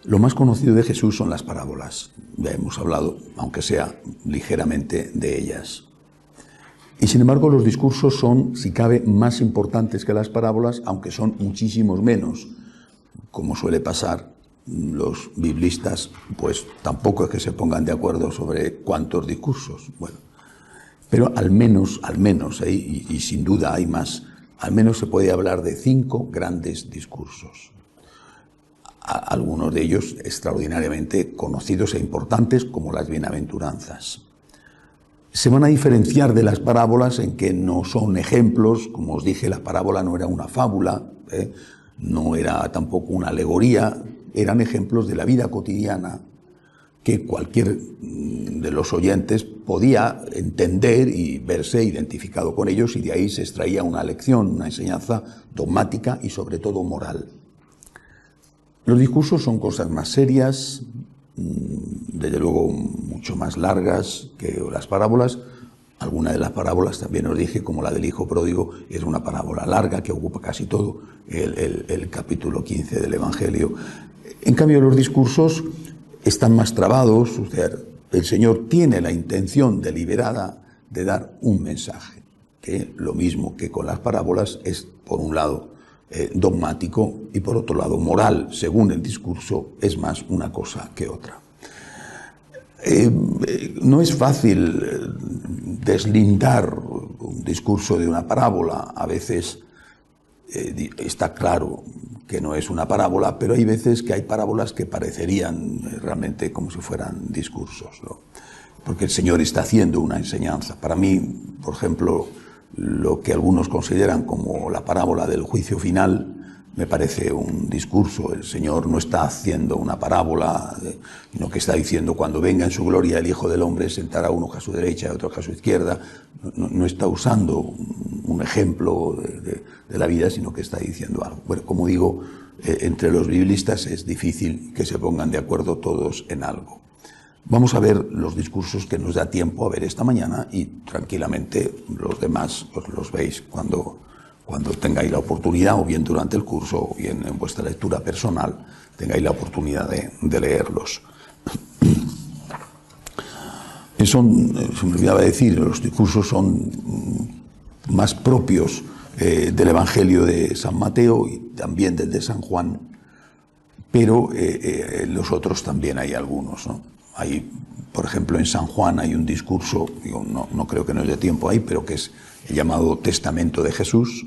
Lo más conocido de Jesús son las parábolas. Ya hemos hablado, aunque sea ligeramente, de ellas. Y sin embargo, los discursos son, si cabe, más importantes que las parábolas, aunque son muchísimos menos. Como suele pasar, los biblistas, pues tampoco es que se pongan de acuerdo sobre cuántos discursos. Bueno, pero al menos, y sin duda hay más, al menos se puede hablar de 5 grandes discursos. Algunos de ellos extraordinariamente conocidos e importantes, como las bienaventuranzas. Se van a diferenciar de las parábolas en que no son ejemplos. Como os dije, la parábola no era una fábula, no era tampoco una alegoría, eran ejemplos de la vida cotidiana que cualquier de los oyentes podía entender y verse identificado con ellos, y de ahí se extraía una lección, una enseñanza dogmática y sobre todo moral. Los discursos son cosas más serias, desde luego mucho más largas que las parábolas. Alguna de las parábolas, también os dije, como la del hijo pródigo, es una parábola larga que ocupa casi todo el capítulo 15 del Evangelio. En cambio, los discursos están más trabados. O sea, el Señor tiene la intención deliberada de dar un mensaje, que lo mismo que con las parábolas es, por un lado, dogmático, y por otro lado moral. Según el discurso, es más una cosa que otra. No es fácil deslindar un discurso de una parábola. A veces está claro que no es una parábola, pero hay veces que hay parábolas que parecerían realmente como si fueran discursos, ¿no? Porque el Señor está haciendo una enseñanza. Para mí, por ejemplo, lo que algunos consideran como la parábola del juicio final me parece un discurso. El Señor no está haciendo una parábola, sino que está diciendo: cuando venga en su gloria el Hijo del Hombre, sentará uno a su derecha y otro a su izquierda. No está usando un ejemplo de la vida, sino que está diciendo algo. Bueno, como digo, entre los biblistas es difícil que se pongan de acuerdo todos en algo. Vamos a ver los discursos que nos da tiempo a ver esta mañana, y tranquilamente los demás pues los veis cuando tengáis la oportunidad, o bien durante el curso, o bien en vuestra lectura personal, tengáis la oportunidad de leerlos. Se me olvidaba decir, los discursos son más propios del Evangelio de San Mateo y también del de San Juan, pero los otros también hay algunos, ¿no? Hay, por ejemplo, en San Juan hay un discurso, no creo que nos dé tiempo ahí, pero que es el llamado Testamento de Jesús,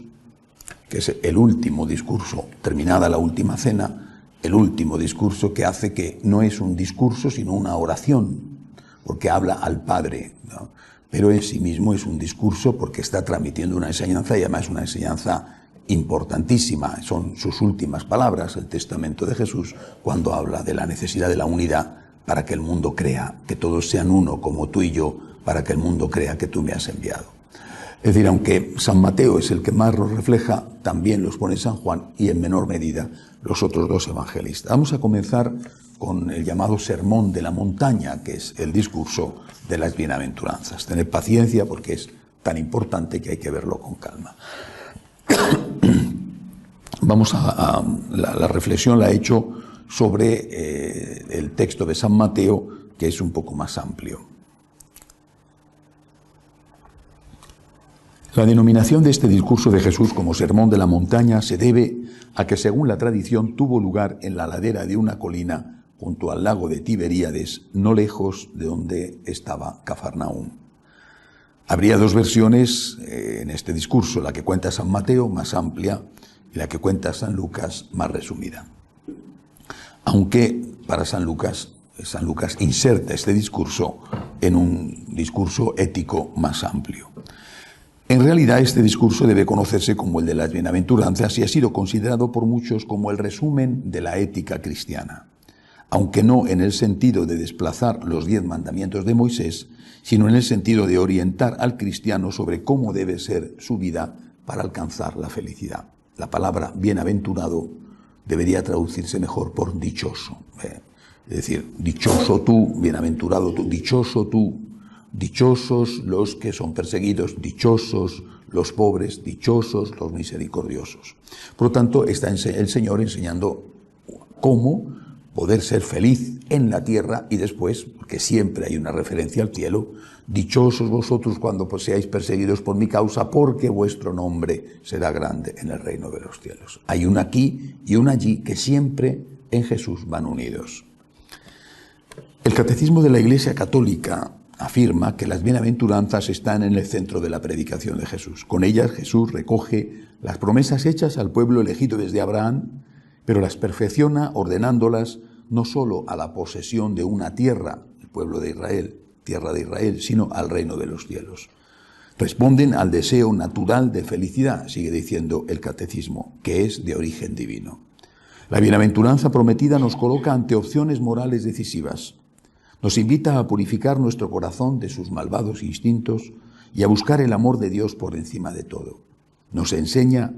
que es el último discurso, terminada la última cena, el último discurso, que hace que no es un discurso sino una oración, porque habla al Padre, ¿no? Pero en sí mismo es un discurso porque está transmitiendo una enseñanza, y además una enseñanza importantísima. Son sus últimas palabras, el Testamento de Jesús, cuando habla de la necesidad de la unidad para que el mundo crea, que todos sean uno como tú y yo, para que el mundo crea que tú me has enviado. Es decir, aunque San Mateo es el que más los refleja, también los pone San Juan, y en menor medida los otros dos evangelistas. Vamos a comenzar con el llamado Sermón de la Montaña, que es el discurso de las bienaventuranzas. Tened paciencia, porque es tan importante que hay que verlo con calma. Vamos la reflexión la he hecho sobre el texto de San Mateo, que es un poco más amplio. La denominación de este discurso de Jesús como Sermón de la Montaña se debe a que, según la tradición, tuvo lugar en la ladera de una colina junto al lago de Tiberíades, no lejos de donde estaba Cafarnaúm. Habría dos versiones en este discurso: la que cuenta San Mateo, más amplia, y la que cuenta San Lucas, más resumida. Aunque para San Lucas inserta este discurso en un discurso ético más amplio. En realidad, este discurso debe conocerse como el de las bienaventuranzas, y ha sido considerado por muchos como el resumen de la ética cristiana, aunque no en el sentido de desplazar los 10 mandamientos de Moisés, sino en el sentido de orientar al cristiano sobre cómo debe ser su vida para alcanzar la felicidad. La palabra bienaventurado debería traducirse mejor por dichoso. Es decir, dichoso tú, bienaventurado tú, dichoso tú, dichosos los que son perseguidos, dichosos los pobres, dichosos los misericordiosos. Por lo tanto, está el Señor enseñando cómo poder ser feliz en la tierra y después, porque siempre hay una referencia al cielo, dichosos vosotros cuando seáis perseguidos por mi causa, porque vuestro nombre será grande en el reino de los cielos. Hay una aquí y una allí que siempre en Jesús van unidos. El Catecismo de la Iglesia Católica afirma que las bienaventuranzas están en el centro de la predicación de Jesús. Con ellas Jesús recoge las promesas hechas al pueblo elegido desde Abraham, pero las perfecciona ordenándolas no solo a la posesión de una tierra, el pueblo de Israel, tierra de Israel, sino al reino de los cielos. Responden al deseo natural de felicidad, sigue diciendo el Catecismo, que es de origen divino. La bienaventuranza prometida nos coloca ante opciones morales decisivas. Nos invita a purificar nuestro corazón de sus malvados instintos y a buscar el amor de Dios por encima de todo. Nos enseña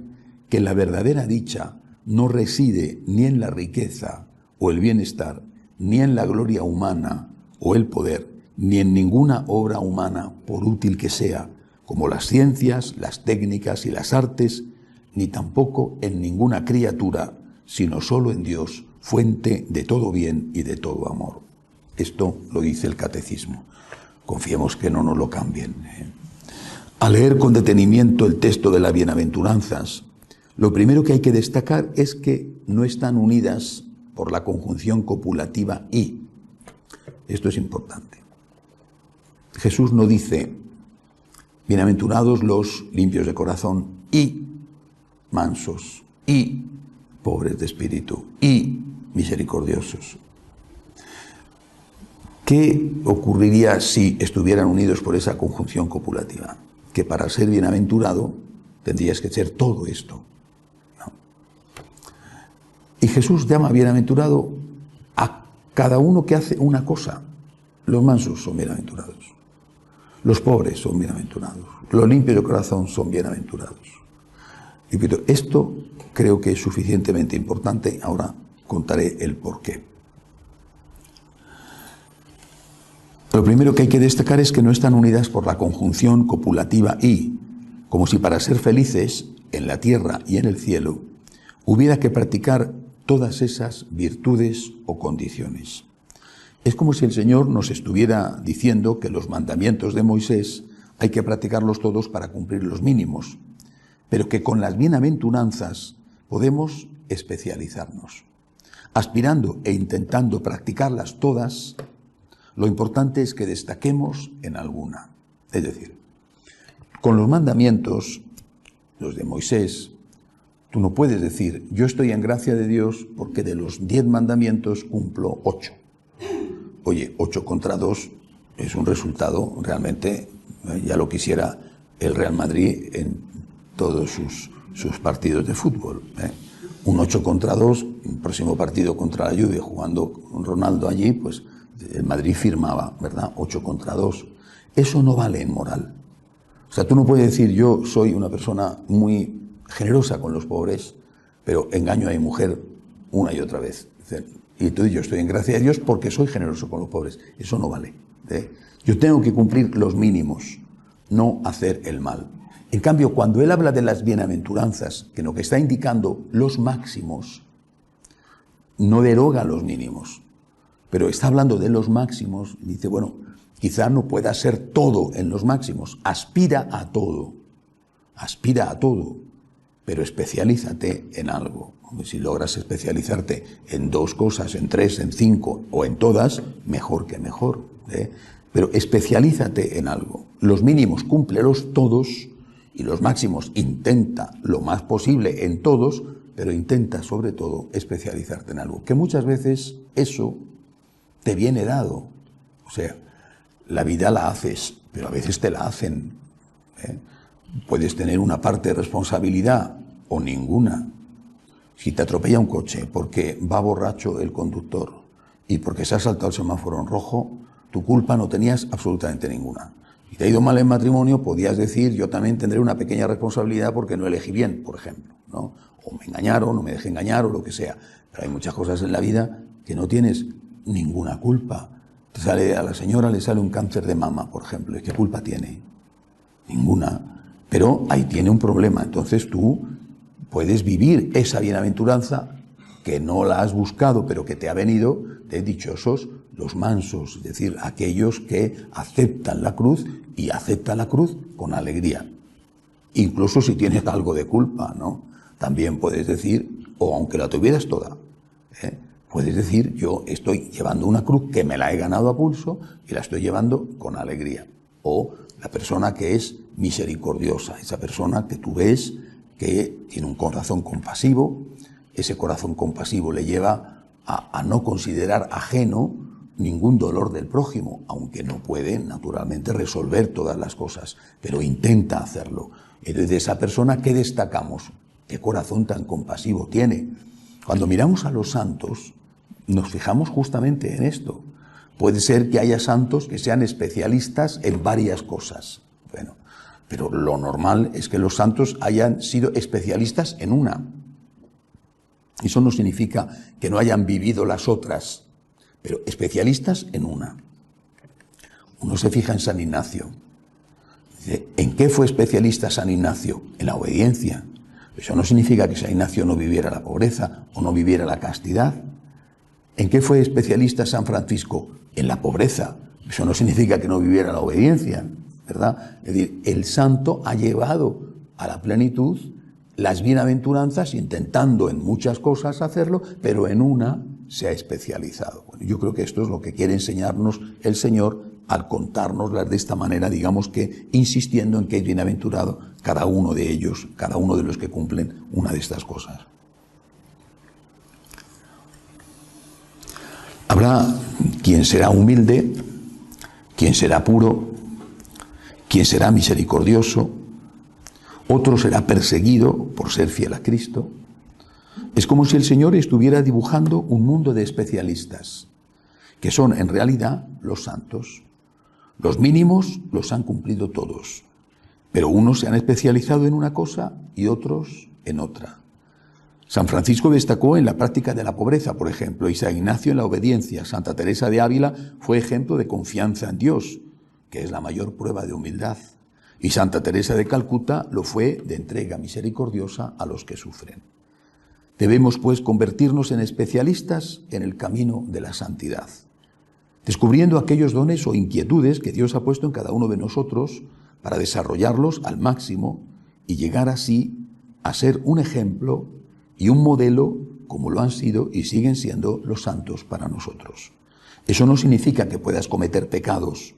que la verdadera dicha no reside ni en la riqueza o el bienestar, ni en la gloria humana o el poder, ni en ninguna obra humana, por útil que sea, como las ciencias, las técnicas y las artes, ni tampoco en ninguna criatura, sino solo en Dios, fuente de todo bien y de todo amor. Esto lo dice el Catecismo. Confiemos que no nos lo cambien. Al leer con detenimiento el texto de las bienaventuranzas, lo primero que hay que destacar es que no están unidas por la conjunción copulativa y. Esto es importante. Jesús no dice, bienaventurados los limpios de corazón y mansos y pobres de espíritu y misericordiosos. ¿Qué ocurriría si estuvieran unidos por esa conjunción copulativa? Que para ser bienaventurado tendrías que ser todo esto. ¿No? Y Jesús llama bienaventurado a cada uno que hace una cosa. Los mansos son bienaventurados. Los pobres son bienaventurados. Los limpios de corazón son bienaventurados. Y esto creo que es suficientemente importante. Ahora contaré el porqué. Lo primero que hay que destacar es que no están unidas por la conjunción copulativa y, como si para ser felices en la tierra y en el cielo hubiera que practicar todas esas virtudes o condiciones. Es como si el Señor nos estuviera diciendo que los mandamientos de Moisés hay que practicarlos todos para cumplir los mínimos, pero que con las bienaventuranzas podemos especializarnos. Aspirando e intentando practicarlas todas, lo importante es que destaquemos en alguna. Es decir, con los mandamientos, los de Moisés, tú no puedes decir, yo estoy en gracia de Dios porque de los 10 mandamientos cumplo 8. Oye, 8 contra 2 es un resultado realmente, ya lo quisiera el Real Madrid en todos sus partidos de fútbol. Un 8 contra 2, el próximo partido contra la Juve, jugando con Ronaldo allí, pues el Madrid firmaba, ¿verdad? 8 contra 2. Eso no vale en moral. O sea, tú no puedes decir, yo soy una persona muy generosa con los pobres, pero engaño a mi mujer una y otra vez. Y entonces yo estoy en gracia de Dios porque soy generoso con los pobres. Eso no vale. Yo tengo que cumplir los mínimos, no hacer el mal. En cambio, cuando él habla de las bienaventuranzas, que lo que está indicando los máximos, no deroga los mínimos. Pero está hablando de los máximos y dice, bueno, quizá no pueda ser todo en los máximos, aspira a todo, pero especialízate en algo. Si logras especializarte en 2 cosas, en 3, en 5 o en todas, mejor que mejor. Pero especialízate en algo. Los mínimos cúmplelos todos y los máximos intenta lo más posible en todos, pero intenta sobre todo especializarte en algo. Que muchas veces eso te viene dado. O sea, la vida la haces, pero a veces te la hacen. Puedes tener una parte de responsabilidad o ninguna. Si te atropella un coche porque va borracho el conductor y porque se ha saltado el semáforo en rojo, tu culpa no tenías absolutamente ninguna. Si te ha ido mal en matrimonio, podías decir, yo también tendré una pequeña responsabilidad porque no elegí bien, por ejemplo, ¿no? O me engañaron, o me dejé engañar, o lo que sea. Pero hay muchas cosas en la vida que no tienes ninguna culpa. A la señora le sale un cáncer de mama, por ejemplo. ¿Y qué culpa tiene? Ninguna. Pero ahí tiene un problema. Entonces tú puedes vivir esa bienaventuranza que no la has buscado, pero que te ha venido, de dichosos los mansos, es decir, aquellos que aceptan la cruz y aceptan la cruz con alegría. Incluso si tienes algo de culpa, ¿no? También puedes decir, o aunque la tuvieras toda, puedes decir, yo estoy llevando una cruz que me la he ganado a pulso y la estoy llevando con alegría. O la persona que es misericordiosa, esa persona que tú ves que tiene un corazón compasivo, ese corazón compasivo le lleva a no considerar ajeno ningún dolor del prójimo, aunque no puede naturalmente resolver todas las cosas, pero intenta hacerlo. Entonces, de esa persona, ¿qué destacamos? ¿Qué corazón tan compasivo tiene? Cuando miramos a los santos, nos fijamos justamente en esto. Puede ser que haya santos que sean especialistas en varias cosas. Bueno, pero lo normal es que los santos hayan sido especialistas en una. Eso no significa que no hayan vivido las otras, pero especialistas en una. Uno se fija en San Ignacio. Dice, ¿en qué fue especialista San Ignacio? En la obediencia. Eso no significa que San Ignacio no viviera la pobreza o no viviera la castidad. ¿En qué fue especialista San Francisco? En la pobreza. Eso no significa que no viviera la obediencia, ¿verdad? Es decir, el santo ha llevado a la plenitud las bienaventuranzas, intentando en muchas cosas hacerlo, pero en una se ha especializado. Bueno, yo creo que esto es lo que quiere enseñarnos el Señor al contárnoslas de esta manera, digamos que insistiendo en que es bienaventurado cada uno de ellos, cada uno de los que cumplen una de estas cosas. Habrá quien será humilde, quien será puro, quien será misericordioso, otro será perseguido por ser fiel a Cristo. Es como si el Señor estuviera dibujando un mundo de especialistas, que son en realidad los santos. Los mínimos los han cumplido todos, pero unos se han especializado en una cosa y otros en otra. San Francisco destacó en la práctica de la pobreza, por ejemplo, y San Ignacio en la obediencia. Santa Teresa de Ávila fue ejemplo de confianza en Dios, que es la mayor prueba de humildad. Y Santa Teresa de Calcuta lo fue de entrega misericordiosa a los que sufren. Debemos, pues, convertirnos en especialistas en el camino de la santidad, descubriendo aquellos dones o inquietudes que Dios ha puesto en cada uno de nosotros para desarrollarlos al máximo y llegar así a ser un ejemplo y un modelo como lo han sido y siguen siendo los santos para nosotros. Eso no significa que puedas cometer pecados.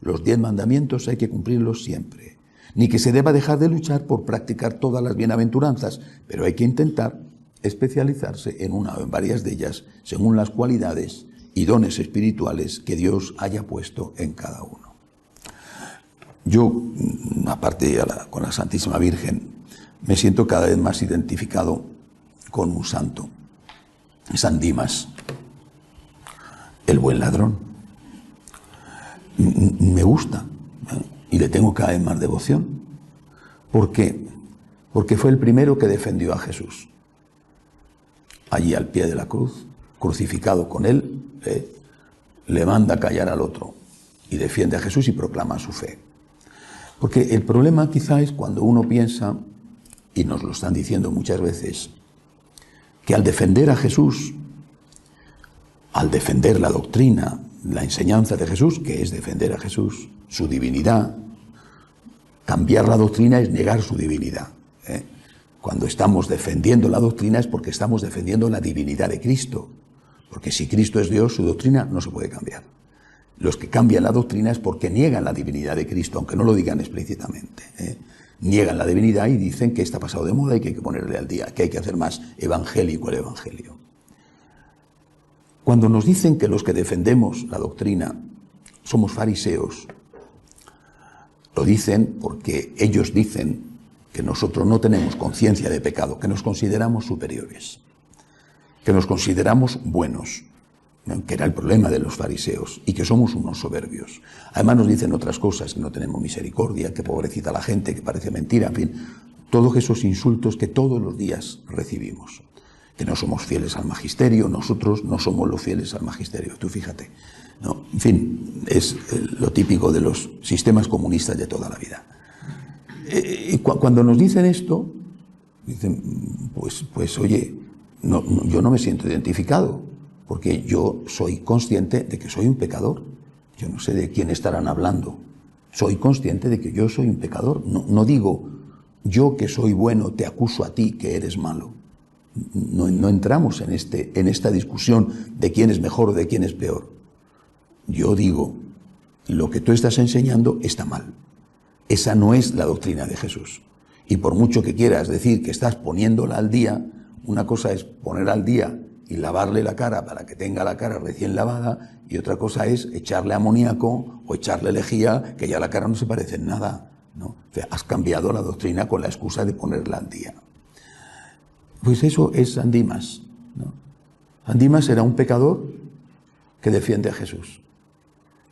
Los 10 mandamientos hay que cumplirlos siempre. Ni que se deba dejar de luchar por practicar todas las bienaventuranzas, pero hay que intentar especializarse en una o en varias de ellas según las cualidades y dones espirituales que Dios haya puesto en cada uno. Yo, aparte con la Santísima Virgen, me siento cada vez más identificado con un santo, San Dimas, el buen ladrón. Me gusta y le tengo cada vez más devoción. ¿Por qué? Porque fue el primero que defendió a Jesús. Allí al pie de la cruz, crucificado con él, le manda callar al otro y defiende a Jesús y proclama su fe. Porque el problema quizá es cuando uno piensa, y nos lo están diciendo muchas veces, que al defender a Jesús, al defender la doctrina, la enseñanza de Jesús, que es defender a Jesús, su divinidad, cambiar la doctrina es negar su divinidad. Cuando estamos defendiendo la doctrina es porque estamos defendiendo la divinidad de Cristo. Porque si Cristo es Dios, su doctrina no se puede cambiar. Los que cambian la doctrina es porque niegan la divinidad de Cristo, aunque no lo digan explícitamente. Niegan la divinidad y dicen que está pasado de moda y que hay que ponerle al día, que hay que hacer más evangélico el evangelio. Cuando nos dicen que los que defendemos la doctrina somos fariseos, lo dicen porque ellos dicen que nosotros no tenemos conciencia de pecado, que nos consideramos superiores, que nos consideramos buenos, que era el problema de los fariseos, y que somos unos soberbios. Además nos dicen otras cosas, que no tenemos misericordia, que pobrecita la gente, que parece mentira, en fin, todos esos insultos que todos los días recibimos. Que no somos fieles al magisterio, nosotros no somos los fieles al magisterio, tú fíjate. No, en fin, es lo típico de los sistemas comunistas de toda la vida. Cuando nos dicen esto, dicen, pues oye, yo no me siento identificado, porque yo soy consciente de que soy un pecador. Yo no sé de quién estarán hablando. Soy consciente de que yo soy un pecador. No digo, yo que soy bueno te acuso a ti que eres malo. No entramos en esta discusión de quién es mejor o de quién es peor. Yo digo, lo que tú estás enseñando está mal. Esa no es la doctrina de Jesús. Y por mucho que quieras decir que estás poniéndola al día, una cosa es poner al día y lavarle la cara para que tenga la cara recién lavada, y otra cosa es echarle amoníaco o echarle lejía, que ya la cara no se parece en nada, ¿no? O sea, has cambiado la doctrina con la excusa de ponerla al día. Pues eso es San Dimas, ¿no? San Dimas era un pecador que defiende a Jesús.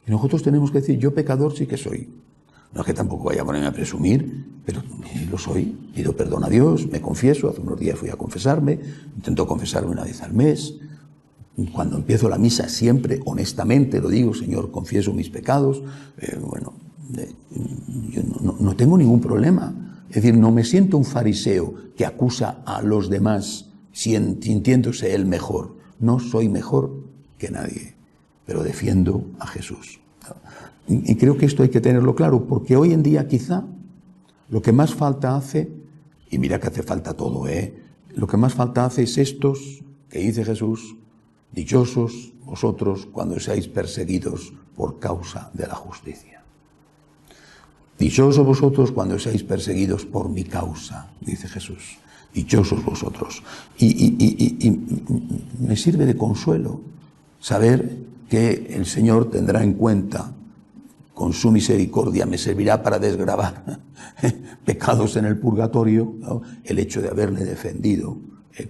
Y nosotros tenemos que decir, yo pecador sí que soy. No es que tampoco vaya a ponerme a presumir, pero lo soy. Pido perdón a Dios, me confieso. Hace unos días fui a confesarme, intento confesarme una vez al mes. Cuando empiezo la misa siempre, honestamente, lo digo, Señor, confieso mis pecados. Yo no tengo ningún problema. Es decir, no me siento un fariseo que acusa a los demás sintiéndose él mejor. No soy mejor que nadie, pero defiendo a Jesús. Y creo que esto hay que tenerlo claro, porque hoy en día quizá lo que más falta hace, y mira que hace falta todo, lo que más falta hace es estos que dice Jesús, dichosos vosotros cuando seáis perseguidos por causa de la justicia. Dichosos vosotros cuando seáis perseguidos por mi causa, dice Jesús. Dichosos vosotros. Y me sirve de consuelo saber que el Señor tendrá en cuenta, con su misericordia me servirá para desgravar pecados en el purgatorio, ¿no? El hecho de haberle defendido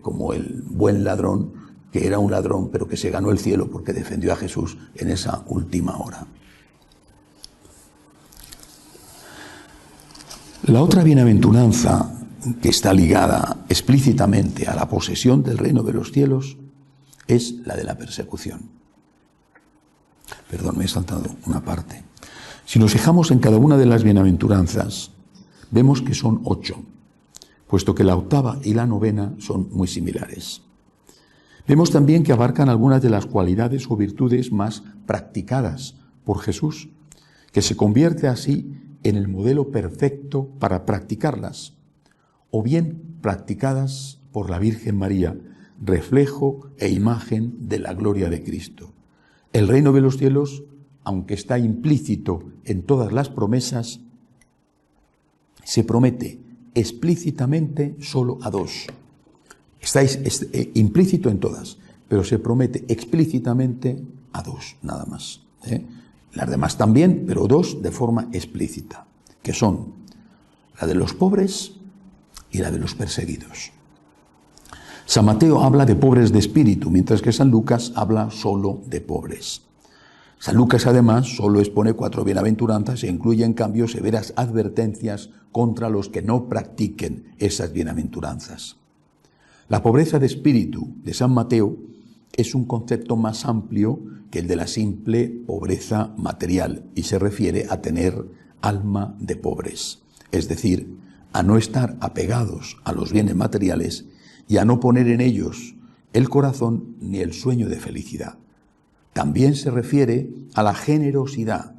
como el buen ladrón, que era un ladrón, pero que se ganó el cielo porque defendió a Jesús en esa última hora. La otra bienaventuranza que está ligada explícitamente a la posesión del reino de los cielos es la de la persecución. Perdón, me he saltado una parte. Si nos fijamos en cada una de las bienaventuranzas, vemos que son 8, puesto que la octava y la novena son muy similares. Vemos también que abarcan algunas de las cualidades o virtudes más practicadas por Jesús, que se convierte así en el modelo perfecto para practicarlas, o bien practicadas por la Virgen María, reflejo e imagen de la gloria de Cristo. El reino de los cielos, aunque está implícito en todas las promesas, se promete explícitamente solo a 2. Está implícito en todas, pero se promete explícitamente a 2, nada más. Las demás también, pero 2 de forma explícita, que son la de los pobres y la de los perseguidos. San Mateo habla de pobres de espíritu, mientras que San Lucas habla solo de pobres. San Lucas además solo expone 4 bienaventuranzas e incluye en cambio severas advertencias contra los que no practiquen esas bienaventuranzas. La pobreza de espíritu de San Mateo es un concepto más amplio que el de la simple pobreza material y se refiere a tener alma de pobres, es decir, a no estar apegados a los bienes materiales y a no poner en ellos el corazón ni el sueño de felicidad. También se refiere a la generosidad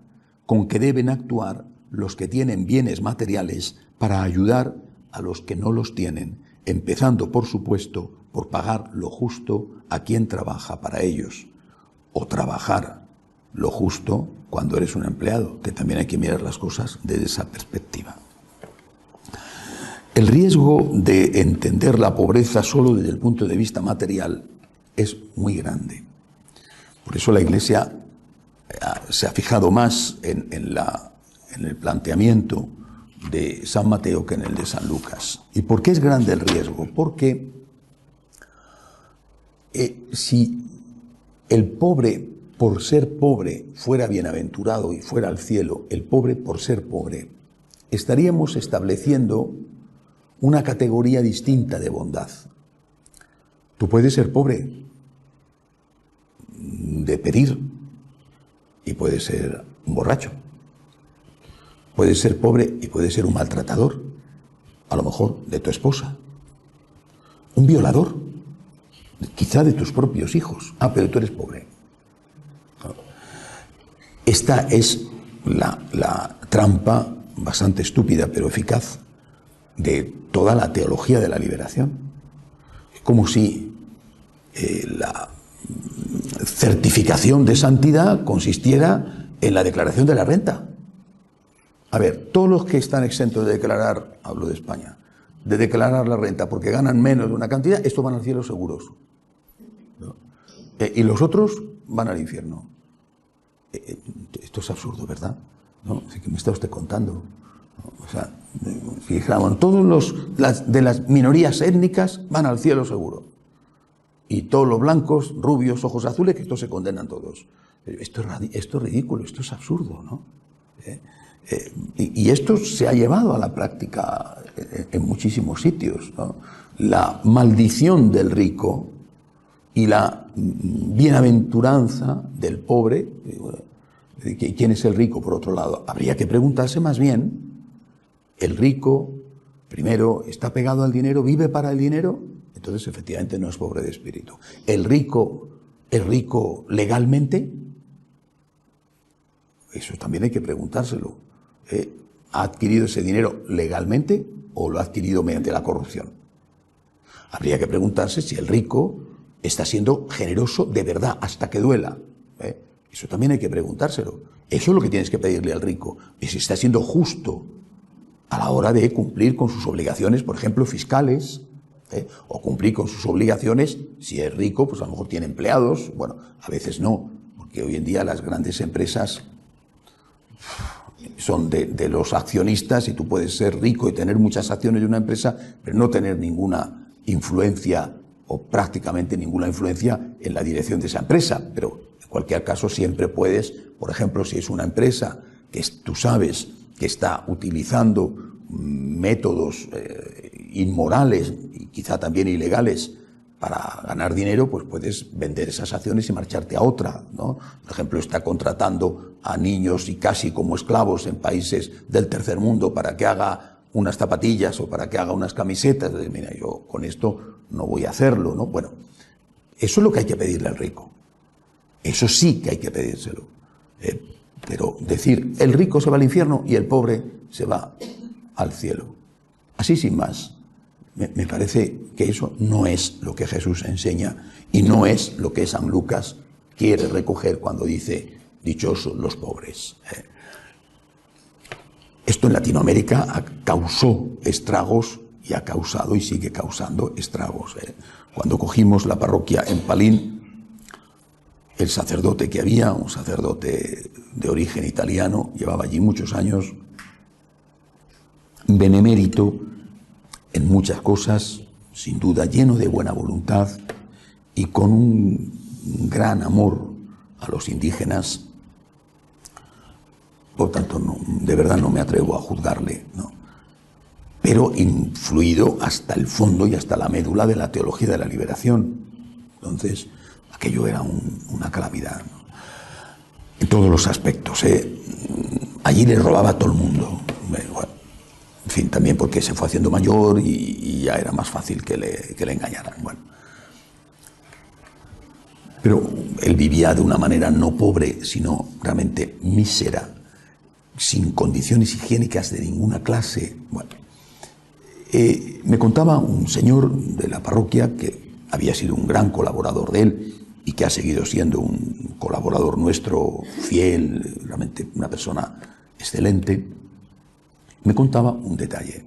con que deben actuar los que tienen bienes materiales para ayudar a los que no los tienen, empezando, por supuesto, por pagar lo justo a quien trabaja para ellos, o trabajar lo justo cuando eres un empleado, que también hay que mirar las cosas desde esa perspectiva. El riesgo de entender la pobreza solo desde el punto de vista material es muy grande. Por eso la Iglesia se ha fijado más en el planteamiento de San Mateo que en el de San Lucas. ¿Y por qué es grande el riesgo? Porque si el pobre, por ser pobre, fuera bienaventurado y fuera al cielo, el pobre por ser pobre, estaríamos estableciendo una categoría distinta de bondad. Tú puedes ser pobre de pedir y puedes ser un borracho. Puedes ser pobre y puedes ser un maltratador, a lo mejor de tu esposa. Un violador. quizá de tus propios hijos. Ah, pero tú eres pobre. Esta es la trampa bastante estúpida pero eficaz de toda la teología de la liberación. Como si la certificación de santidad consistiera en la declaración de la renta. A ver, todos los que están exentos de declarar, hablo de España, de declarar la renta porque ganan menos de una cantidad, estos van al cielo seguros. ¿No? Y los otros van al infierno. Esto es absurdo, ¿verdad? ¿No? ¿Qué me está usted contando? ¿No? O sea, fijamos, todos de las minorías étnicas van al cielo seguro. Y todos los blancos, rubios, ojos azules, que estos se condenan todos. Esto es ridículo, esto es absurdo, ¿no? Y esto se ha llevado a la práctica en muchísimos sitios, ¿no? La maldición del rico y la bienaventuranza del pobre. ¿Quién es el rico, por otro lado? Habría que preguntarse más bien, ¿el rico, primero, está pegado al dinero, vive para el dinero? Entonces, efectivamente, no es pobre de espíritu. ¿El rico es rico legalmente? Eso también hay que preguntárselo. ¿Ha adquirido ese dinero legalmente o lo ha adquirido mediante la corrupción? Habría que preguntarse si el rico está siendo generoso de verdad, hasta que duela. Eso también hay que preguntárselo. Eso es lo que tienes que pedirle al rico. Es si está siendo justo a la hora de cumplir con sus obligaciones, por ejemplo, fiscales, o cumplir con sus obligaciones. Si es rico, pues a lo mejor tiene empleados. Bueno, a veces no, porque hoy en día las grandes empresas son de los accionistas, y tú puedes ser rico y tener muchas acciones de una empresa, pero no tener ninguna influencia o prácticamente ninguna influencia en la dirección de esa empresa. Pero en cualquier caso siempre puedes, por ejemplo, si es una empresa que tú sabes que está utilizando métodos inmorales y quizá también ilegales para ganar dinero, pues puedes vender esas acciones y marcharte a otra, ¿no? Por ejemplo, está contratando a niños y casi como esclavos en países del tercer mundo para que haga unas zapatillas o para que haga unas camisetas. Mira, yo con esto no voy a hacerlo, ¿no? Bueno, eso es lo que hay que pedirle al rico. Eso sí que hay que pedírselo. Pero decir, el rico se va al infierno y el pobre se va al cielo. Así sin más. Me parece que eso no es lo que Jesús enseña y no es lo que San Lucas quiere recoger cuando dice dichosos los pobres. Esto en Latinoamérica causó estragos y ha causado y sigue causando estragos. Cuando cogimos la parroquia en Palín, el sacerdote que había, un sacerdote de origen italiano, llevaba allí muchos años, benemérito en muchas cosas, sin duda lleno de buena voluntad y con un gran amor a los indígenas. Por tanto, no, de verdad no me atrevo a juzgarle, ¿no? Pero influido hasta el fondo y hasta la médula de la teología de la liberación. Entonces, aquello era una calamidad, ¿no? En todos los aspectos. Allí le robaba a todo el mundo. Bueno, en fin, también porque se fue haciendo mayor y ya era más fácil que le engañaran. Bueno. Pero él vivía de una manera no pobre, sino realmente mísera, sin condiciones higiénicas de ninguna clase. Bueno, me contaba un señor de la parroquia que había sido un gran colaborador de él y que ha seguido siendo un colaborador nuestro fiel, realmente una persona excelente. Me contaba un detalle.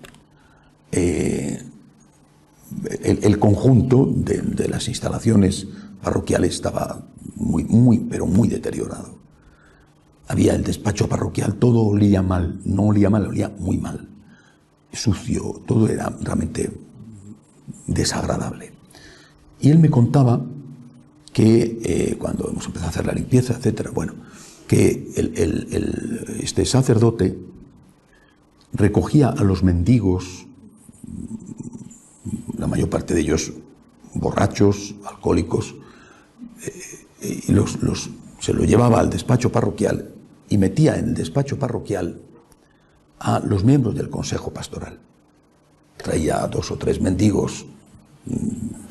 El conjunto de las instalaciones parroquiales estaba pero muy deteriorado. Había el despacho parroquial, todo olía mal, no olía mal, olía muy mal, sucio, todo era realmente desagradable. Y él me contaba que cuando hemos empezado a hacer la limpieza, etcétera, bueno, que este sacerdote recogía a los mendigos, la mayor parte de ellos borrachos, alcohólicos, y se lo llevaba al despacho parroquial y metía en el despacho parroquial a los miembros del consejo pastoral. Traía a 2 o 3 mendigos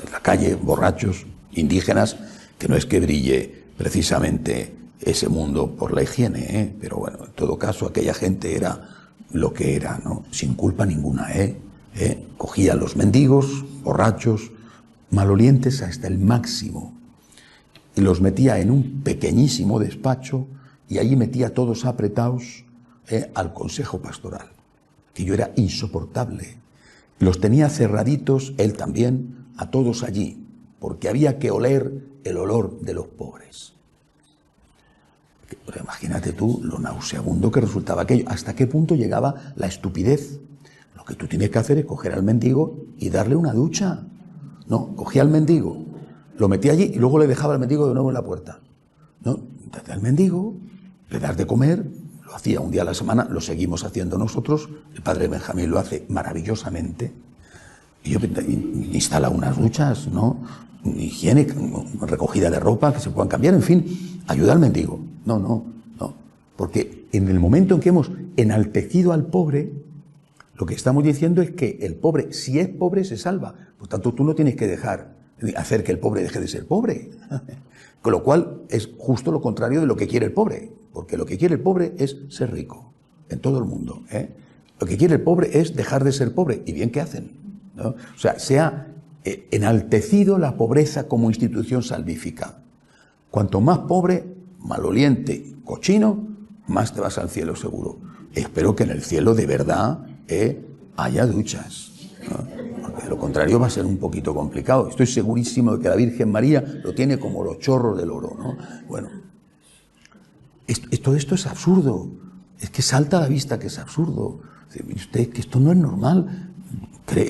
en la calle, borrachos, indígenas, que no es que brille precisamente ese mundo por la higiene, pero bueno, en todo caso aquella gente era lo que era, ¿no? Sin culpa ninguna, cogía a los mendigos, borrachos, malolientes hasta el máximo, y los metía en un pequeñísimo despacho, y allí metía a todos apretados al consejo pastoral, que yo era insoportable. Los tenía cerraditos, él también, a todos allí, porque había que oler el olor de los pobres. Pero imagínate tú lo nauseabundo que resultaba aquello. ¿Hasta qué punto llegaba la estupidez? Lo que tú tienes que hacer es coger al mendigo y darle una ducha. No, cogía al mendigo, lo metía allí y luego le dejaba al mendigo de nuevo en la puerta. No, date al mendigo, le das de comer, lo hacía un día a la semana, lo seguimos haciendo nosotros, el padre Benjamín lo hace maravillosamente. Y yo instala unas duchas, ¿no? Higiene, recogida de ropa, que se puedan cambiar, en fin, ayuda al mendigo. No, porque en el momento en que hemos enaltecido al pobre, lo que estamos diciendo es que el pobre, si es pobre, se salva. Por tanto, tú no tienes que hacer que el pobre deje de ser pobre. Con lo cual, es justo lo contrario de lo que quiere el pobre. Porque lo que quiere el pobre es ser rico, en todo el mundo. Lo que quiere el pobre es dejar de ser pobre. ¿Y bien qué hacen? ¿No? O sea, se ha enaltecido la pobreza como institución salvífica. Cuanto más pobre, maloliente, cochino, más te vas al cielo seguro. Espero que en el cielo de verdad haya duchas, ¿no? Porque de lo contrario va a ser un poquito complicado. Estoy segurísimo de que la Virgen María lo tiene como los chorros del oro, ¿no? Bueno, todo esto es absurdo. Es que salta a la vista que es absurdo. Dice usted que esto no es normal.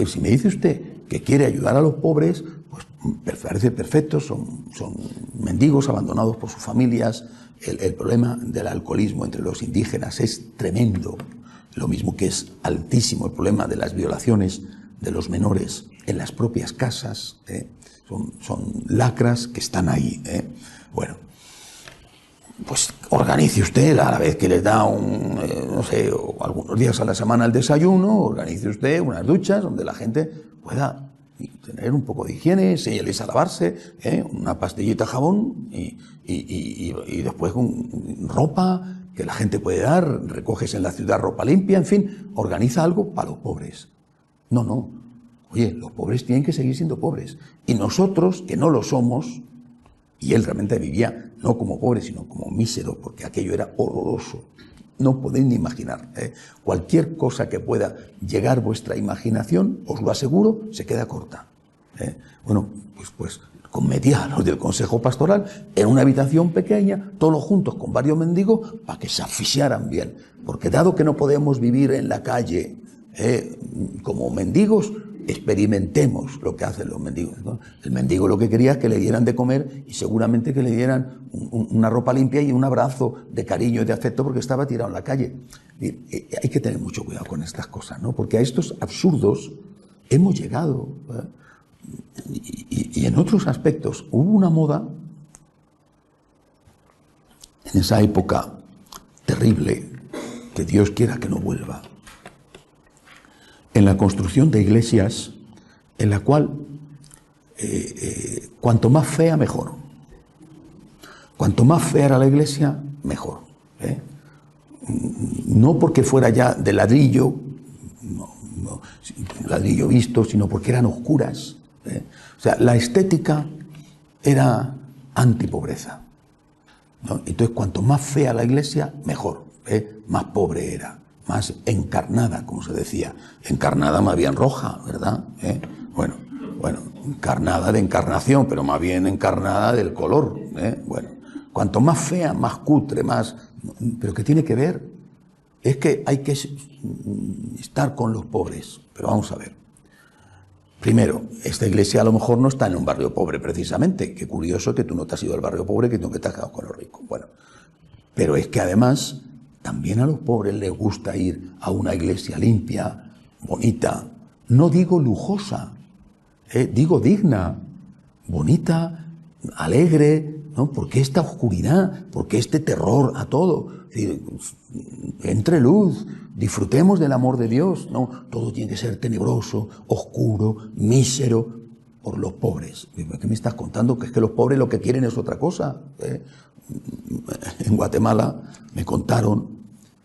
Si me dice usted que quiere ayudar a los pobres, pues parece perfecto, son mendigos abandonados por sus familias. El problema del alcoholismo entre los indígenas es tremendo, lo mismo que es altísimo el problema de las violaciones de los menores en las propias casas. Son lacras que están ahí. Bueno, pues organice usted, a la vez que les da algunos días a la semana el desayuno, organice usted unas duchas donde la gente pueda tener un poco de higiene, enséñales a lavarse, una pastillita de jabón y después con ropa que la gente puede dar, recoges en la ciudad ropa limpia, en fin, organiza algo para los pobres. No. Oye, los pobres tienen que seguir siendo pobres. Y nosotros, que no lo somos, y él realmente vivía no como pobre, sino como mísero, porque aquello era horroroso. No podéis ni imaginar. Cualquier cosa que pueda llegar vuestra imaginación, os lo aseguro, se queda corta. Bueno, pues metía a los del Consejo Pastoral en una habitación pequeña, todos juntos con varios mendigos, para que se asfixiaran bien. Porque dado que no podemos vivir en la calle como mendigos, experimentemos lo que hacen los mendigos, ¿no? El mendigo lo que quería es que le dieran de comer y seguramente que le dieran una ropa limpia y un abrazo de cariño y de afecto porque estaba tirado en la calle. Hay que tener mucho cuidado con estas cosas, ¿no? Porque a estos absurdos hemos llegado. Y en otros aspectos hubo una moda en esa época terrible, que Dios quiera que no vuelva, en la construcción de iglesias en la cual cuanto más fea, mejor. Cuanto más fea era la iglesia, mejor. No porque fuera ya de ladrillo, ladrillo visto, sino porque eran oscuras. O sea, la estética era antipobreza, ¿no? Entonces, cuanto más fea la iglesia, mejor. Más pobre era. Más encarnada, como se decía. Encarnada más bien roja, ¿verdad? Bueno, encarnada de encarnación, pero más bien encarnada del color. Bueno, cuanto más fea, más cutre, más... ¿Pero qué tiene que ver? Es que hay que estar con los pobres. Pero vamos a ver. Primero, esta iglesia a lo mejor no está en un barrio pobre precisamente. Qué curioso que tú no te has ido al barrio pobre, que tú que te has quedado con los ricos. Bueno, pero es que además... También a los pobres les gusta ir a una iglesia limpia, bonita, no digo lujosa, digo digna, bonita, alegre, ¿no? ¿Por qué esta oscuridad? ¿Por qué este terror a todo? Es decir, entre luz, disfrutemos del amor de Dios, ¿no? Todo tiene que ser tenebroso, oscuro, mísero. por los pobres. ¿Qué me estás contando? Que es que los pobres lo que quieren es otra cosa. En Guatemala me contaron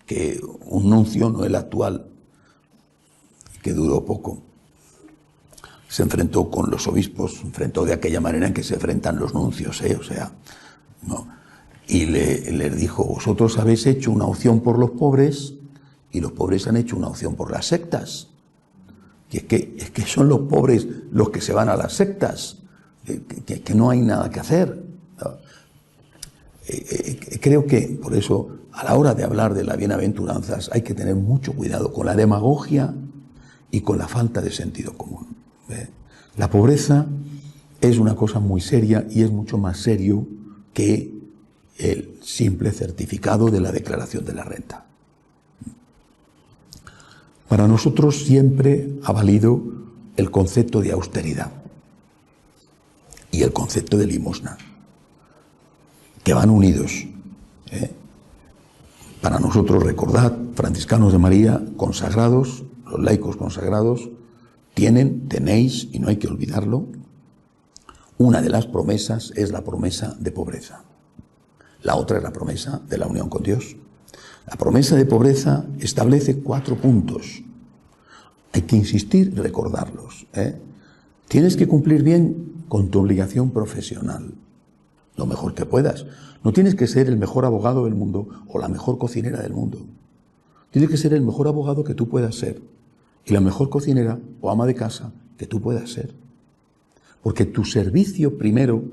que un nuncio, no el actual, que duró poco, se enfrentó con los obispos, se enfrentó de aquella manera en que se enfrentan los nuncios, o sea, ¿no? Y les dijo, vosotros habéis hecho una opción por los pobres y los pobres han hecho una opción por las sectas. Y es que son los pobres los que se van a las sectas, que no hay nada que hacer, ¿no? Creo que por eso a la hora de hablar de las bienaventuranzas hay que tener mucho cuidado con la demagogia y con la falta de sentido común. La pobreza es una cosa muy seria y es mucho más serio que el simple certificado de la declaración de la renta. Para nosotros siempre ha valido el concepto de austeridad y el concepto de limosna, que van unidos. Para nosotros, recordad, franciscanos de María, consagrados, los laicos consagrados, tenéis, y no hay que olvidarlo, una de las promesas es la promesa de pobreza. La otra es la promesa de la unión con Dios. La promesa de pobreza establece 4 puntos. Hay que insistir y recordarlos. Tienes que cumplir bien con tu obligación profesional, lo mejor que puedas. No tienes que ser el mejor abogado del mundo o la mejor cocinera del mundo. Tienes que ser el mejor abogado que tú puedas ser y la mejor cocinera o ama de casa que tú puedas ser. Porque tu servicio primero,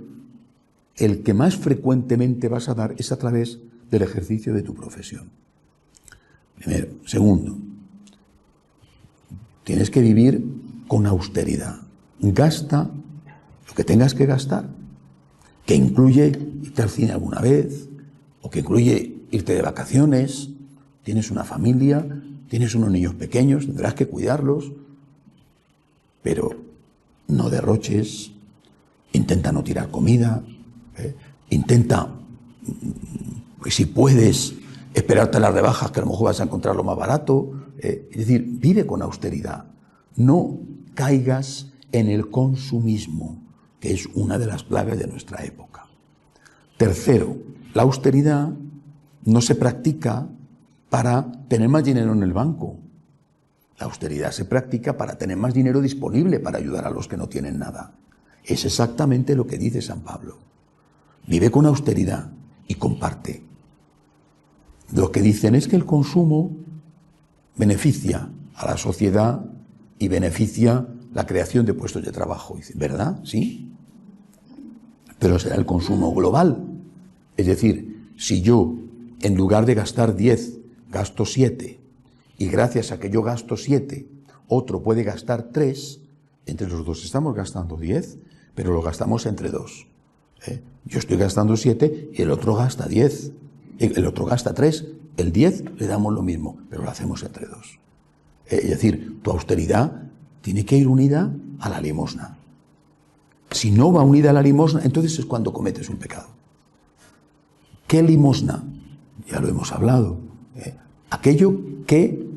el que más frecuentemente vas a dar, es a través del ejercicio de tu profesión. Primero. Segundo, tienes que vivir con austeridad. Gasta lo que tengas que gastar, que incluye irte al cine alguna vez, o que incluye irte de vacaciones. Tienes una familia, tienes unos niños pequeños, tendrás que cuidarlos, pero no derroches, intenta no tirar comida, intenta, si puedes, esperarte a las rebajas, que a lo mejor vas a encontrar lo más barato. Es decir, vive con austeridad. No caigas en el consumismo, que es una de las plagas de nuestra época. Tercero, la austeridad no se practica para tener más dinero en el banco. La austeridad se practica para tener más dinero disponible para ayudar a los que no tienen nada. Es exactamente lo que dice San Pablo. Vive con austeridad y comparte. Lo que dicen es que el consumo beneficia a la sociedad y beneficia la creación de puestos de trabajo. Dicen, ¿verdad? Sí. Pero será el consumo global. Es decir, si yo, en lugar de gastar 10, gasto 7, y gracias a que yo gasto 7, otro puede gastar 3, entre los dos estamos gastando 10, pero lo gastamos entre 2. Yo estoy gastando 7 y el otro gasta 10. El otro gasta 3, el 10 le damos lo mismo, pero lo hacemos entre 2. Es decir, tu austeridad tiene que ir unida a la limosna. Si no va unida a la limosna, entonces es cuando cometes un pecado. ¿Qué limosna? Ya lo hemos hablado. Aquello que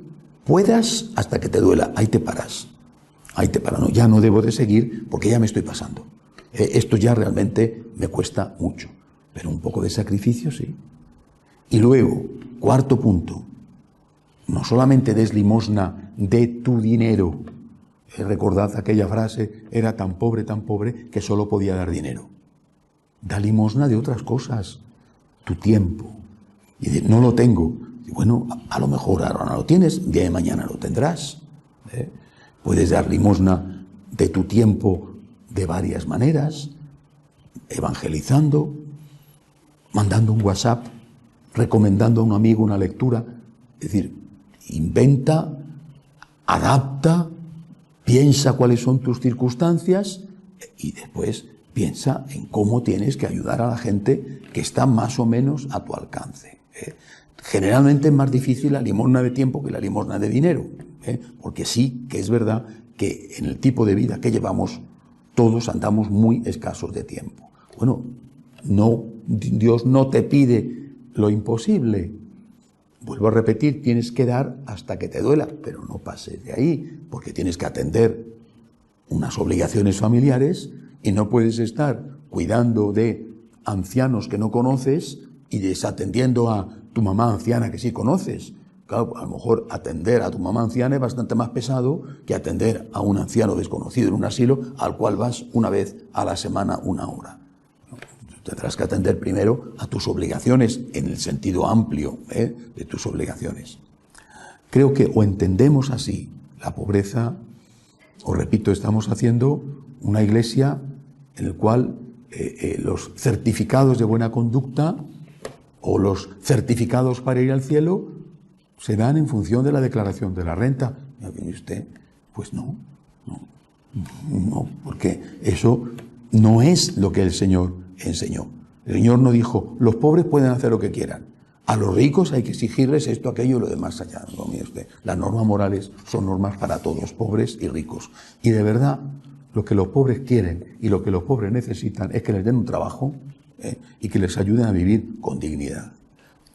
puedas hasta que te duela. Ahí te paras. Ahí te paras. No, ya no debo de seguir porque ya me estoy pasando. Esto ya realmente me cuesta mucho. Pero un poco de sacrificio, sí. Y luego, 4º punto, no solamente des limosna de tu dinero. Recordad aquella frase, era tan pobre que solo podía dar dinero. Da limosna de otras cosas, tu tiempo. Y de, no lo tengo. Y bueno, a lo mejor ahora no lo tienes, día de mañana lo tendrás. Puedes dar limosna de tu tiempo de varias maneras, evangelizando, mandando un WhatsApp, recomendando a un amigo una lectura. Es decir, inventa, adapta, piensa cuáles son tus circunstancias y después piensa en cómo tienes que ayudar a la gente que está más o menos a tu alcance. Generalmente es más difícil la limosna de tiempo que la limosna de dinero, porque sí que es verdad que en el tipo de vida que llevamos todos andamos muy escasos de tiempo. Bueno, no, Dios no te pide lo imposible. Vuelvo a repetir, tienes que dar hasta que te duela, pero no pases de ahí, porque tienes que atender unas obligaciones familiares y no puedes estar cuidando de ancianos que no conoces y desatendiendo a tu mamá anciana que sí conoces. Claro, a lo mejor atender a tu mamá anciana es bastante más pesado que atender a un anciano desconocido en un asilo al cual vas una vez a la semana 1 hora. Tendrás que atender primero a tus obligaciones en el sentido amplio de tus obligaciones. Creo que o entendemos así la pobreza, o repito, estamos haciendo una iglesia en la cual los certificados de buena conducta o los certificados para ir al cielo se dan en función de la declaración de la renta. ¿Y usted? Pues no, porque eso no es lo que el Señor enseñó. El Señor no dijo, los pobres pueden hacer lo que quieran. A los ricos hay que exigirles esto, aquello y lo demás allá. No, mire usted, las normas morales son normas para todos, pobres y ricos. Y de verdad, lo que los pobres quieren y lo que los pobres necesitan es que les den un trabajo y que les ayuden a vivir con dignidad.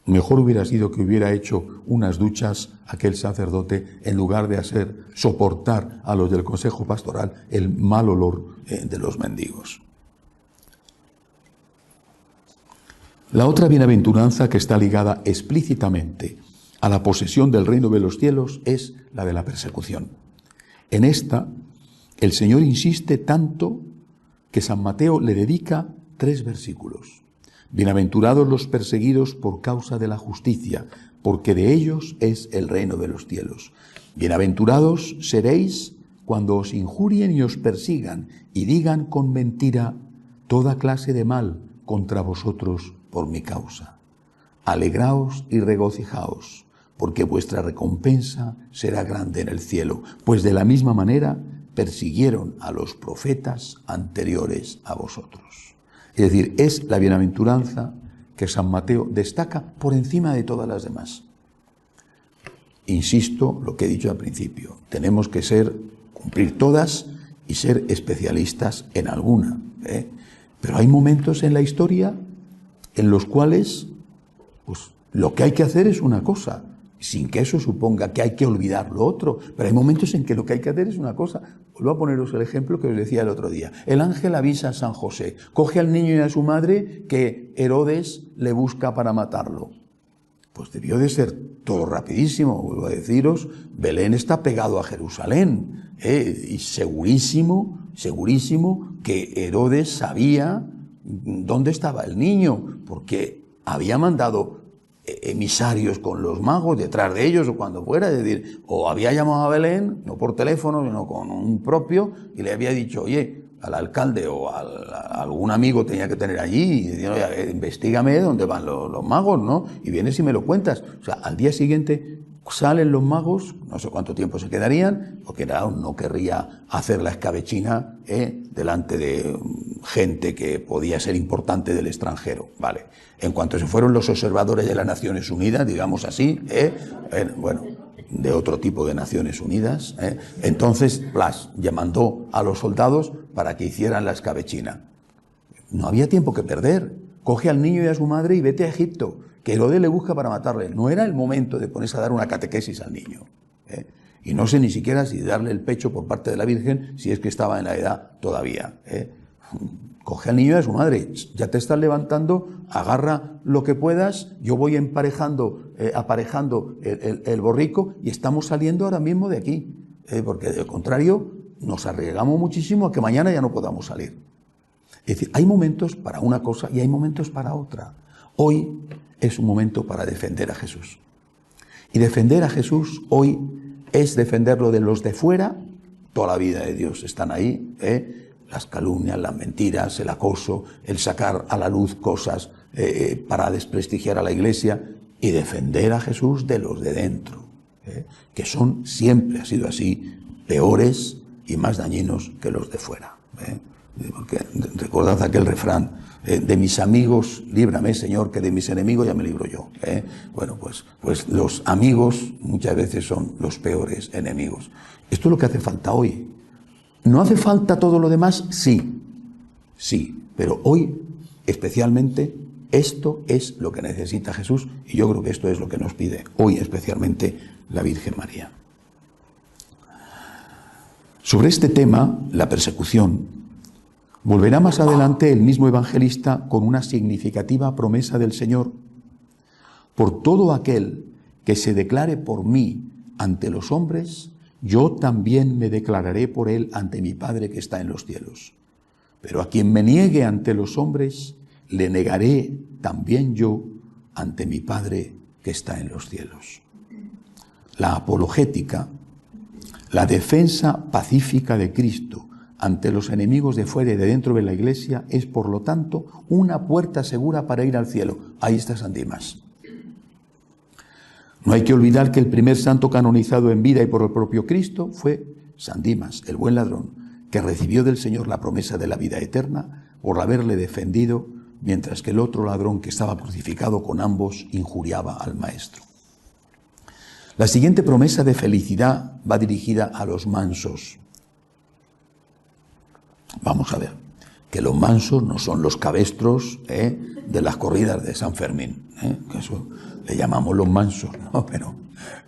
Mejor hubiera sido que hubiera hecho unas duchas aquel sacerdote en lugar de hacer soportar a los del consejo pastoral el mal olor de los mendigos. La otra bienaventuranza que está ligada explícitamente a la posesión del reino de los cielos es la de la persecución. En esta, el Señor insiste tanto que San Mateo le dedica 3 versículos. Bienaventurados los perseguidos por causa de la justicia, porque de ellos es el reino de los cielos. Bienaventurados seréis cuando os injurien y os persigan y digan con mentira toda clase de mal contra vosotros por mi causa. Alegraos y regocijaos, porque vuestra recompensa será grande en el cielo, pues de la misma manera persiguieron a los profetas anteriores a vosotros. Es decir, es la bienaventuranza que San Mateo destaca por encima de todas las demás. Insisto, lo que he dicho al principio, tenemos que cumplir todas y ser especialistas en alguna. Pero hay momentos en la historia en los cuales pues, lo que hay que hacer es una cosa, sin que eso suponga que hay que olvidar lo otro. Pero hay momentos en que lo que hay que hacer es una cosa. Vuelvo a poneros el ejemplo que os decía el otro día. El ángel avisa a San José, coge al niño y a su madre que Herodes le busca para matarlo. Pues debió de ser todo rapidísimo. Vuelvo a deciros, Belén está pegado a Jerusalén, y segurísimo que Herodes sabía dónde estaba el niño, porque había mandado emisarios con los magos detrás de ellos o cuando fuera, es decir, o había llamado a Belén, no por teléfono, sino con un propio, y le había dicho, oye, al alcalde o a algún amigo tenía que tener allí, y decía, oye, investígame dónde van los magos, ¿no? Y vienes y me lo cuentas. O sea, al día siguiente salen los magos, no sé cuánto tiempo se quedarían, porque no querría hacer la escabechina delante de gente que podía ser importante del extranjero, ¿vale? En cuanto se fueron los observadores de las Naciones Unidas, digamos así, bueno, de otro tipo de Naciones Unidas, entonces Blas ya mandó a los soldados para que hicieran la escabechina. No había tiempo que perder. Coge al niño y a su madre y vete a Egipto, que Herodes le busca para matarle. No era el momento de ponerse a dar una catequesis al niño. Y no sé ni siquiera si darle el pecho por parte de la Virgen, si es que estaba en la edad todavía. Coge al niño y a su madre, ya te estás levantando, agarra lo que puedas, yo voy aparejando el borrico y estamos saliendo ahora mismo de aquí. Porque de lo contrario nos arriesgamos muchísimo a que mañana ya no podamos salir. Es decir, hay momentos para una cosa y hay momentos para otra. Hoy es un momento para defender a Jesús. Y defender a Jesús hoy es defenderlo de los de fuera. Toda la vida de Dios están ahí, las calumnias, las mentiras, el acoso, el sacar a la luz cosas para desprestigiar a la Iglesia, y defender a Jesús de los de dentro, que son, siempre ha sido así, peores y más dañinos que los de fuera. Porque recordad aquel refrán, de mis amigos líbrame, Señor, que de mis enemigos ya me libro yo. Bueno, pues los amigos muchas veces son los peores enemigos. Esto es lo que hace falta hoy. ¿No hace falta todo lo demás? Sí, pero hoy especialmente esto es lo que necesita Jesús, y yo creo que esto es lo que nos pide hoy especialmente la Virgen María. Sobre este tema, la persecución, volverá más adelante el mismo evangelista con una significativa promesa del Señor. Por todo aquel que se declare por mí ante los hombres, yo también me declararé por él ante mi Padre que está en los cielos. Pero a quien me niegue ante los hombres, le negaré también yo ante mi Padre que está en los cielos. La apologética, la defensa pacífica de Cristo ante los enemigos de fuera y de dentro de la Iglesia es, por lo tanto, una puerta segura para ir al cielo. Ahí está San Dimas. No hay que olvidar que el primer santo canonizado en vida y por el propio Cristo fue San Dimas, el buen ladrón, que recibió del Señor la promesa de la vida eterna por haberle defendido, mientras que el otro ladrón que estaba crucificado con ambos injuriaba al Maestro. La siguiente promesa de felicidad va dirigida a los mansos. Vamos a ver, que los mansos no son los cabestros de las corridas de San Fermín, que eso le llamamos los mansos, ¿no? Pero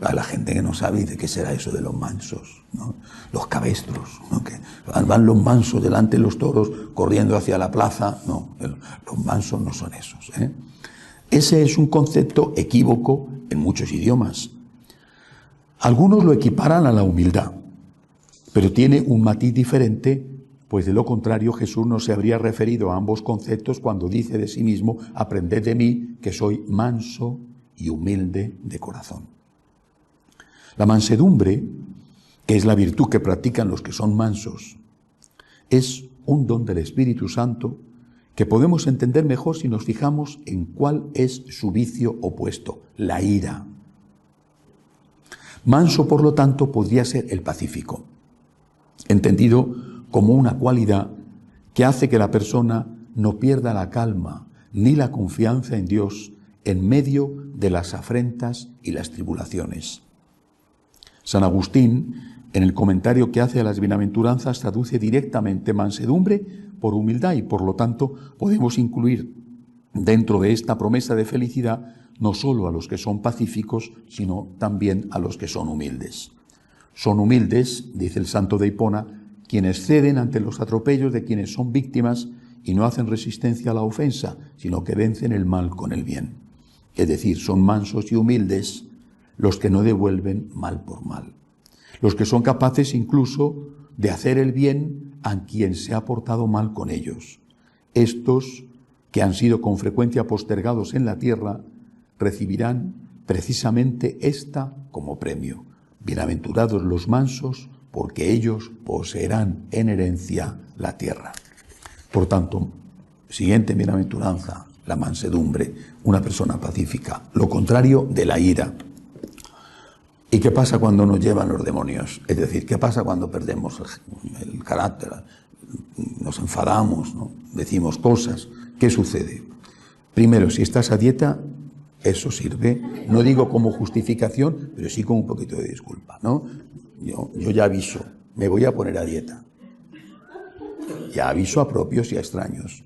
a la gente que no sabe de qué será eso de los mansos, ¿no? Los cabestros, ¿no? Que van los mansos delante de los toros corriendo hacia la plaza. No, los mansos no son esos, Ese es un concepto equívoco en muchos idiomas. Algunos lo equiparan a la humildad, pero tiene un matiz diferente, pues de lo contrario Jesús no se habría referido a ambos conceptos cuando dice de sí mismo: aprended de mí que soy manso y humilde de corazón. La mansedumbre, que es la virtud que practican los que son mansos, es un don del Espíritu Santo que podemos entender mejor si nos fijamos en cuál es su vicio opuesto: la ira. Manso, por lo tanto, podría ser el pacífico, entendido como una cualidad que hace que la persona no pierda la calma ni la confianza en Dios en medio de las afrentas y las tribulaciones. San Agustín, en el comentario que hace a las bienaventuranzas, traduce directamente mansedumbre por humildad y, por lo tanto, podemos incluir dentro de esta promesa de felicidad no solo a los que son pacíficos, sino también a los que son humildes. Son humildes, dice el santo de Hipona, quienes ceden ante los atropellos de quienes son víctimas y no hacen resistencia a la ofensa, sino que vencen el mal con el bien. Es decir, son mansos y humildes los que no devuelven mal por mal, los que son capaces incluso de hacer el bien a quien se ha portado mal con ellos. Estos, que han sido con frecuencia postergados en la tierra, recibirán precisamente esta como premio. Bienaventurados los mansos, porque ellos poseerán en herencia la tierra. Por tanto, siguiente bienaventuranza, la mansedumbre, una persona pacífica, lo contrario de la ira. ¿Y qué pasa cuando nos llevan los demonios? Es decir, ¿qué pasa cuando perdemos el carácter? Nos enfadamos, ¿no? Decimos cosas. ¿Qué sucede? Primero, si estás a dieta, eso sirve, no digo como justificación, pero sí como un poquito de disculpa, ¿no? Yo ya aviso, me voy a poner a dieta. Ya aviso a propios y a extraños,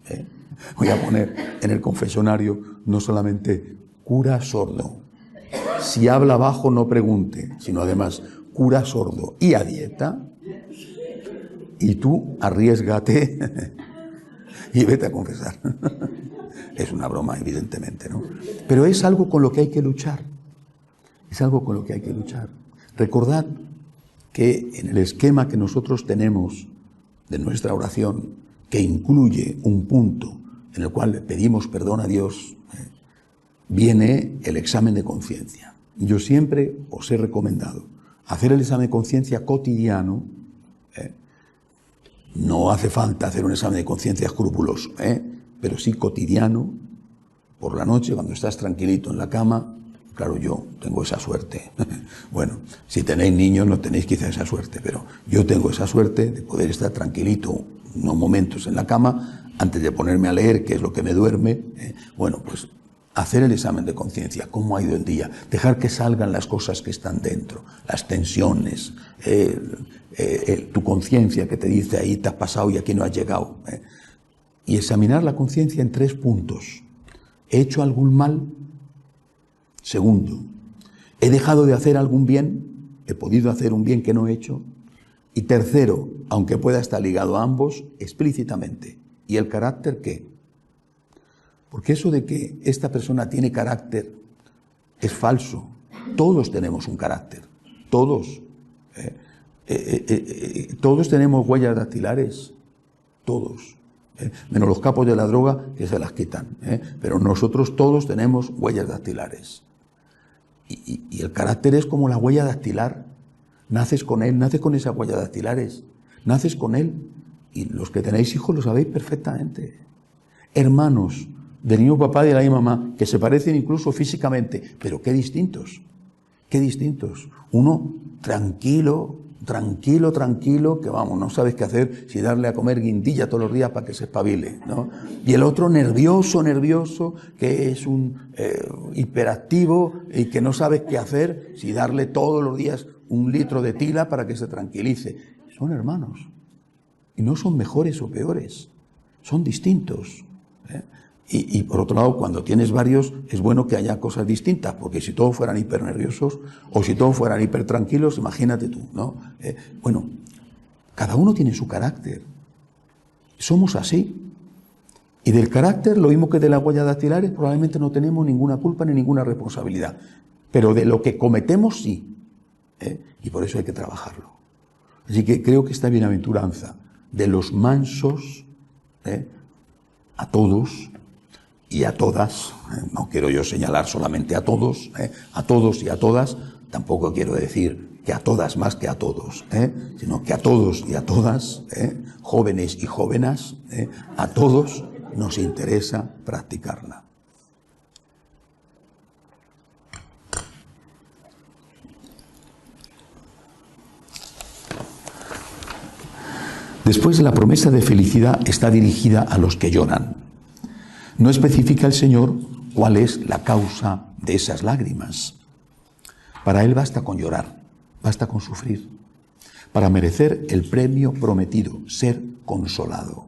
Voy a poner en el confesionario no solamente cura sordo. Si habla bajo no pregunte, sino además cura sordo y a dieta. Y tú arriésgate y vete a confesar. Es una broma, evidentemente, ¿no? Pero es algo con lo que hay que luchar. Es algo con lo que hay que luchar. Recordad que en el esquema que nosotros tenemos de nuestra oración, que incluye un punto en el cual le pedimos perdón a Dios, viene el examen de conciencia. Yo siempre os he recomendado hacer el examen de conciencia cotidiano. No hace falta hacer un examen de conciencia escrupuloso, pero sí cotidiano, por la noche, cuando estás tranquilito en la cama. Claro, yo tengo esa suerte. Bueno, si tenéis niños no tenéis quizá esa suerte, pero yo tengo esa suerte de poder estar tranquilito unos momentos en la cama antes de ponerme a leer, que es lo que me duerme. Bueno, pues hacer el examen de conciencia, cómo ha ido el día, dejar que salgan las cosas que están dentro, las tensiones, tu conciencia que te dice ahí te has pasado y aquí no has llegado. Y examinar la conciencia en 3 puntos. ¿He hecho algún mal? Segundo, ¿he dejado de hacer algún bien? ¿He podido hacer un bien que no he hecho? Y tercero, aunque pueda estar ligado a ambos, explícitamente. ¿Y el carácter qué? Porque eso de que esta persona tiene carácter es falso. Todos tenemos un carácter. Todos. Todos tenemos huellas dactilares. Todos. Menos los capos de la droga que se las quitan. Pero nosotros todos tenemos huellas dactilares. Y el carácter es como la huella dactilar. Naces con él, naces con esas huellas dactilares. Naces con él. Y los que tenéis hijos lo sabéis perfectamente. Hermanos del mismo papá y de la misma mamá, que se parecen incluso físicamente, pero qué distintos. Qué distintos. Uno tranquilo, que vamos, no sabes qué hacer si darle a comer guindilla todos los días para que se espabile, ¿no? Y el otro nervioso, que es un hiperactivo y que no sabes qué hacer si darle todos los días 1 litro de tila para que se tranquilice. Son hermanos. Y no son mejores o peores. Son distintos. Y por otro lado, cuando tienes varios, es bueno que haya cosas distintas, porque si todos fueran hipernerviosos o si todos fueran hipertranquilos, imagínate tú, ¿no? Bueno, cada uno tiene su carácter. Somos así. Y del carácter, lo mismo que de las huellas dactilares, probablemente no tenemos ninguna culpa ni ninguna responsabilidad. Pero de lo que cometemos, sí. Y por eso hay que trabajarlo. Así que creo que esta bienaventuranza de los mansos, a todos y a todas, no quiero yo señalar solamente a todos y a todas, tampoco quiero decir que a todas más que a todos, sino que a todos y a todas, jóvenes y jóvenes, a todos nos interesa practicarla. Después, la promesa de felicidad está dirigida a los que lloran. No especifica el Señor cuál es la causa de esas lágrimas. Para Él basta con llorar, basta con sufrir, para merecer el premio prometido, ser consolado.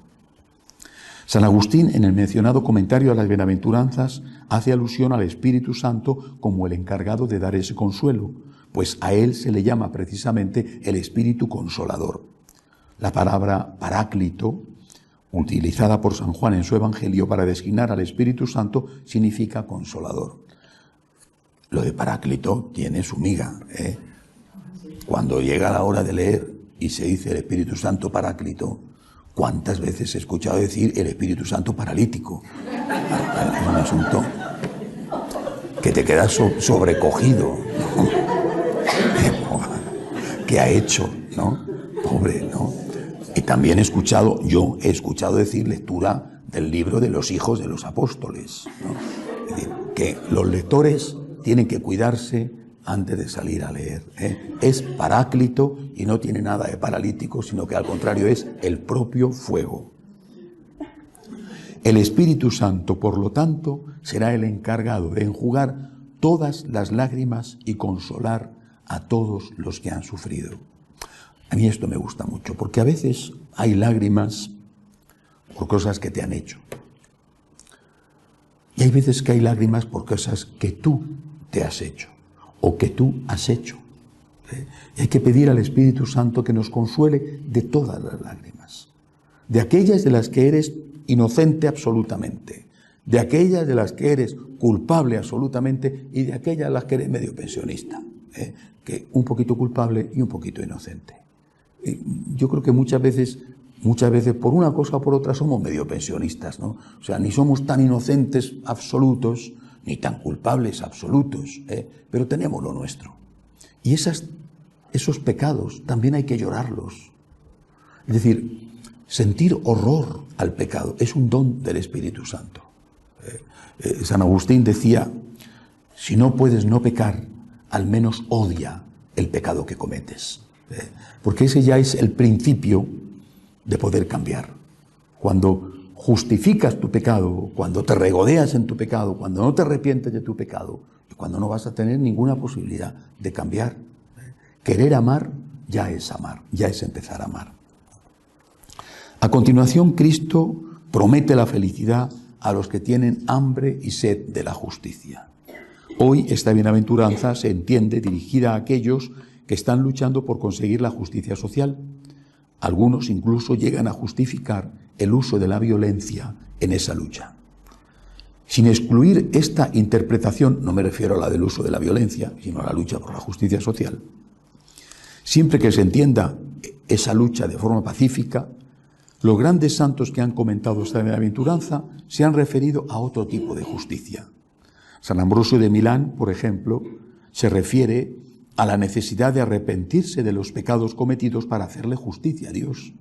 San Agustín, en el mencionado comentario a las bienaventuranzas, hace alusión al Espíritu Santo como el encargado de dar ese consuelo, pues a Él se le llama precisamente el Espíritu Consolador. La palabra paráclito, utilizada por San Juan en su Evangelio para designar al Espíritu Santo, significa consolador. Lo de paráclito tiene su miga. Cuando llega la hora de leer y se dice el Espíritu Santo paráclito, ¿cuántas veces he escuchado decir el Espíritu Santo paralítico? Es un asunto que te quedas sobrecogido, ¿no? ¿Qué ha hecho, no? Pobre, ¿no? Y también he escuchado decir lectura del libro de los hijos de los apóstoles, ¿no? Es decir, que los lectores tienen que cuidarse antes de salir a leer. Es paráclito y no tiene nada de paralítico, sino que al contrario es el propio fuego. El Espíritu Santo, por lo tanto, será el encargado de enjugar todas las lágrimas y consolar a todos los que han sufrido. A mí esto me gusta mucho, porque a veces hay lágrimas por cosas que te han hecho. Y hay veces que hay lágrimas por cosas que tú te has hecho o que tú has hecho. Y hay que pedir al Espíritu Santo que nos consuele de todas las lágrimas. De aquellas de las que eres inocente absolutamente, de aquellas de las que eres culpable absolutamente y de aquellas de las que eres medio pensionista, que un poquito culpable y un poquito inocente. Yo creo que muchas veces por una cosa o por otra somos medio pensionistas, ¿no? O sea, ni somos tan inocentes absolutos, ni tan culpables absolutos, pero tenemos lo nuestro. Y esos pecados también hay que llorarlos. Es decir, sentir horror al pecado es un don del Espíritu Santo. San Agustín decía, si no puedes no pecar, al menos odia el pecado que cometes. Porque ese ya es el principio de poder cambiar. Cuando justificas tu pecado, cuando te regodeas en tu pecado, cuando no te arrepientes de tu pecado, cuando no vas a tener ninguna posibilidad de cambiar. Querer amar ya es empezar a amar. A continuación, Cristo promete la felicidad a los que tienen hambre y sed de la justicia. Hoy esta bienaventuranza se entiende dirigida a aquellos que están luchando por conseguir la justicia social, Algunos incluso llegan a justificar el uso de la violencia en esa lucha. Sin excluir esta interpretación, no me refiero a la del uso de la violencia, sino a la lucha por la justicia social, siempre que se entienda esa lucha de forma pacífica, los grandes santos que han comentado esta bienaventuranza se han referido a otro tipo de justicia. San Ambrosio de Milán, por ejemplo, se refiere a la necesidad de arrepentirse de los pecados cometidos para hacerle justicia a Dios.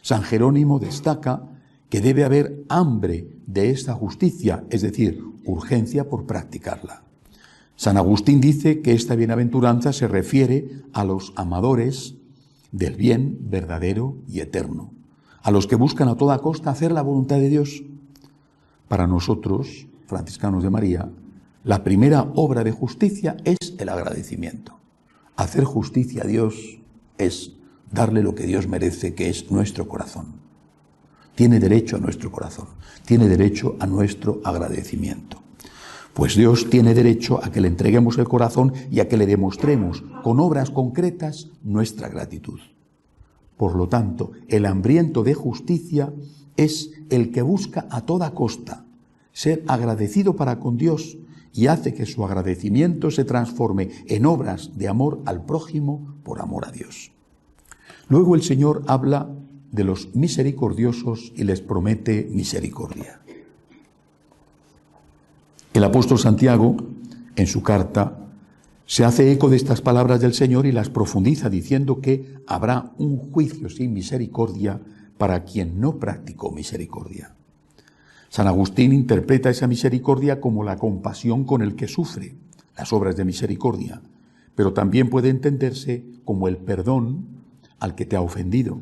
San Jerónimo destaca que debe haber hambre de esta justicia, es decir, urgencia por practicarla. San Agustín dice que esta bienaventuranza se refiere a los amadores del bien verdadero y eterno, a los que buscan a toda costa hacer la voluntad de Dios. Para nosotros, franciscanos de María, la primera obra de justicia es el agradecimiento. Hacer justicia a Dios es darle lo que Dios merece, que es nuestro corazón. Tiene derecho a nuestro corazón, tiene derecho a nuestro agradecimiento. Pues Dios tiene derecho a que le entreguemos el corazón y a que le demostremos con obras concretas nuestra gratitud. Por lo tanto, el hambriento de justicia es el que busca a toda costa ser agradecido para con Dios y hace que su agradecimiento se transforme en obras de amor al prójimo por amor a Dios. Luego el Señor habla de los misericordiosos y les promete misericordia. El apóstol Santiago, en su carta, se hace eco de estas palabras del Señor y las profundiza diciendo que habrá un juicio sin misericordia para quien no practicó misericordia. San Agustín interpreta esa misericordia como la compasión con el que sufre las obras de misericordia, pero también puede entenderse como el perdón al que te ha ofendido,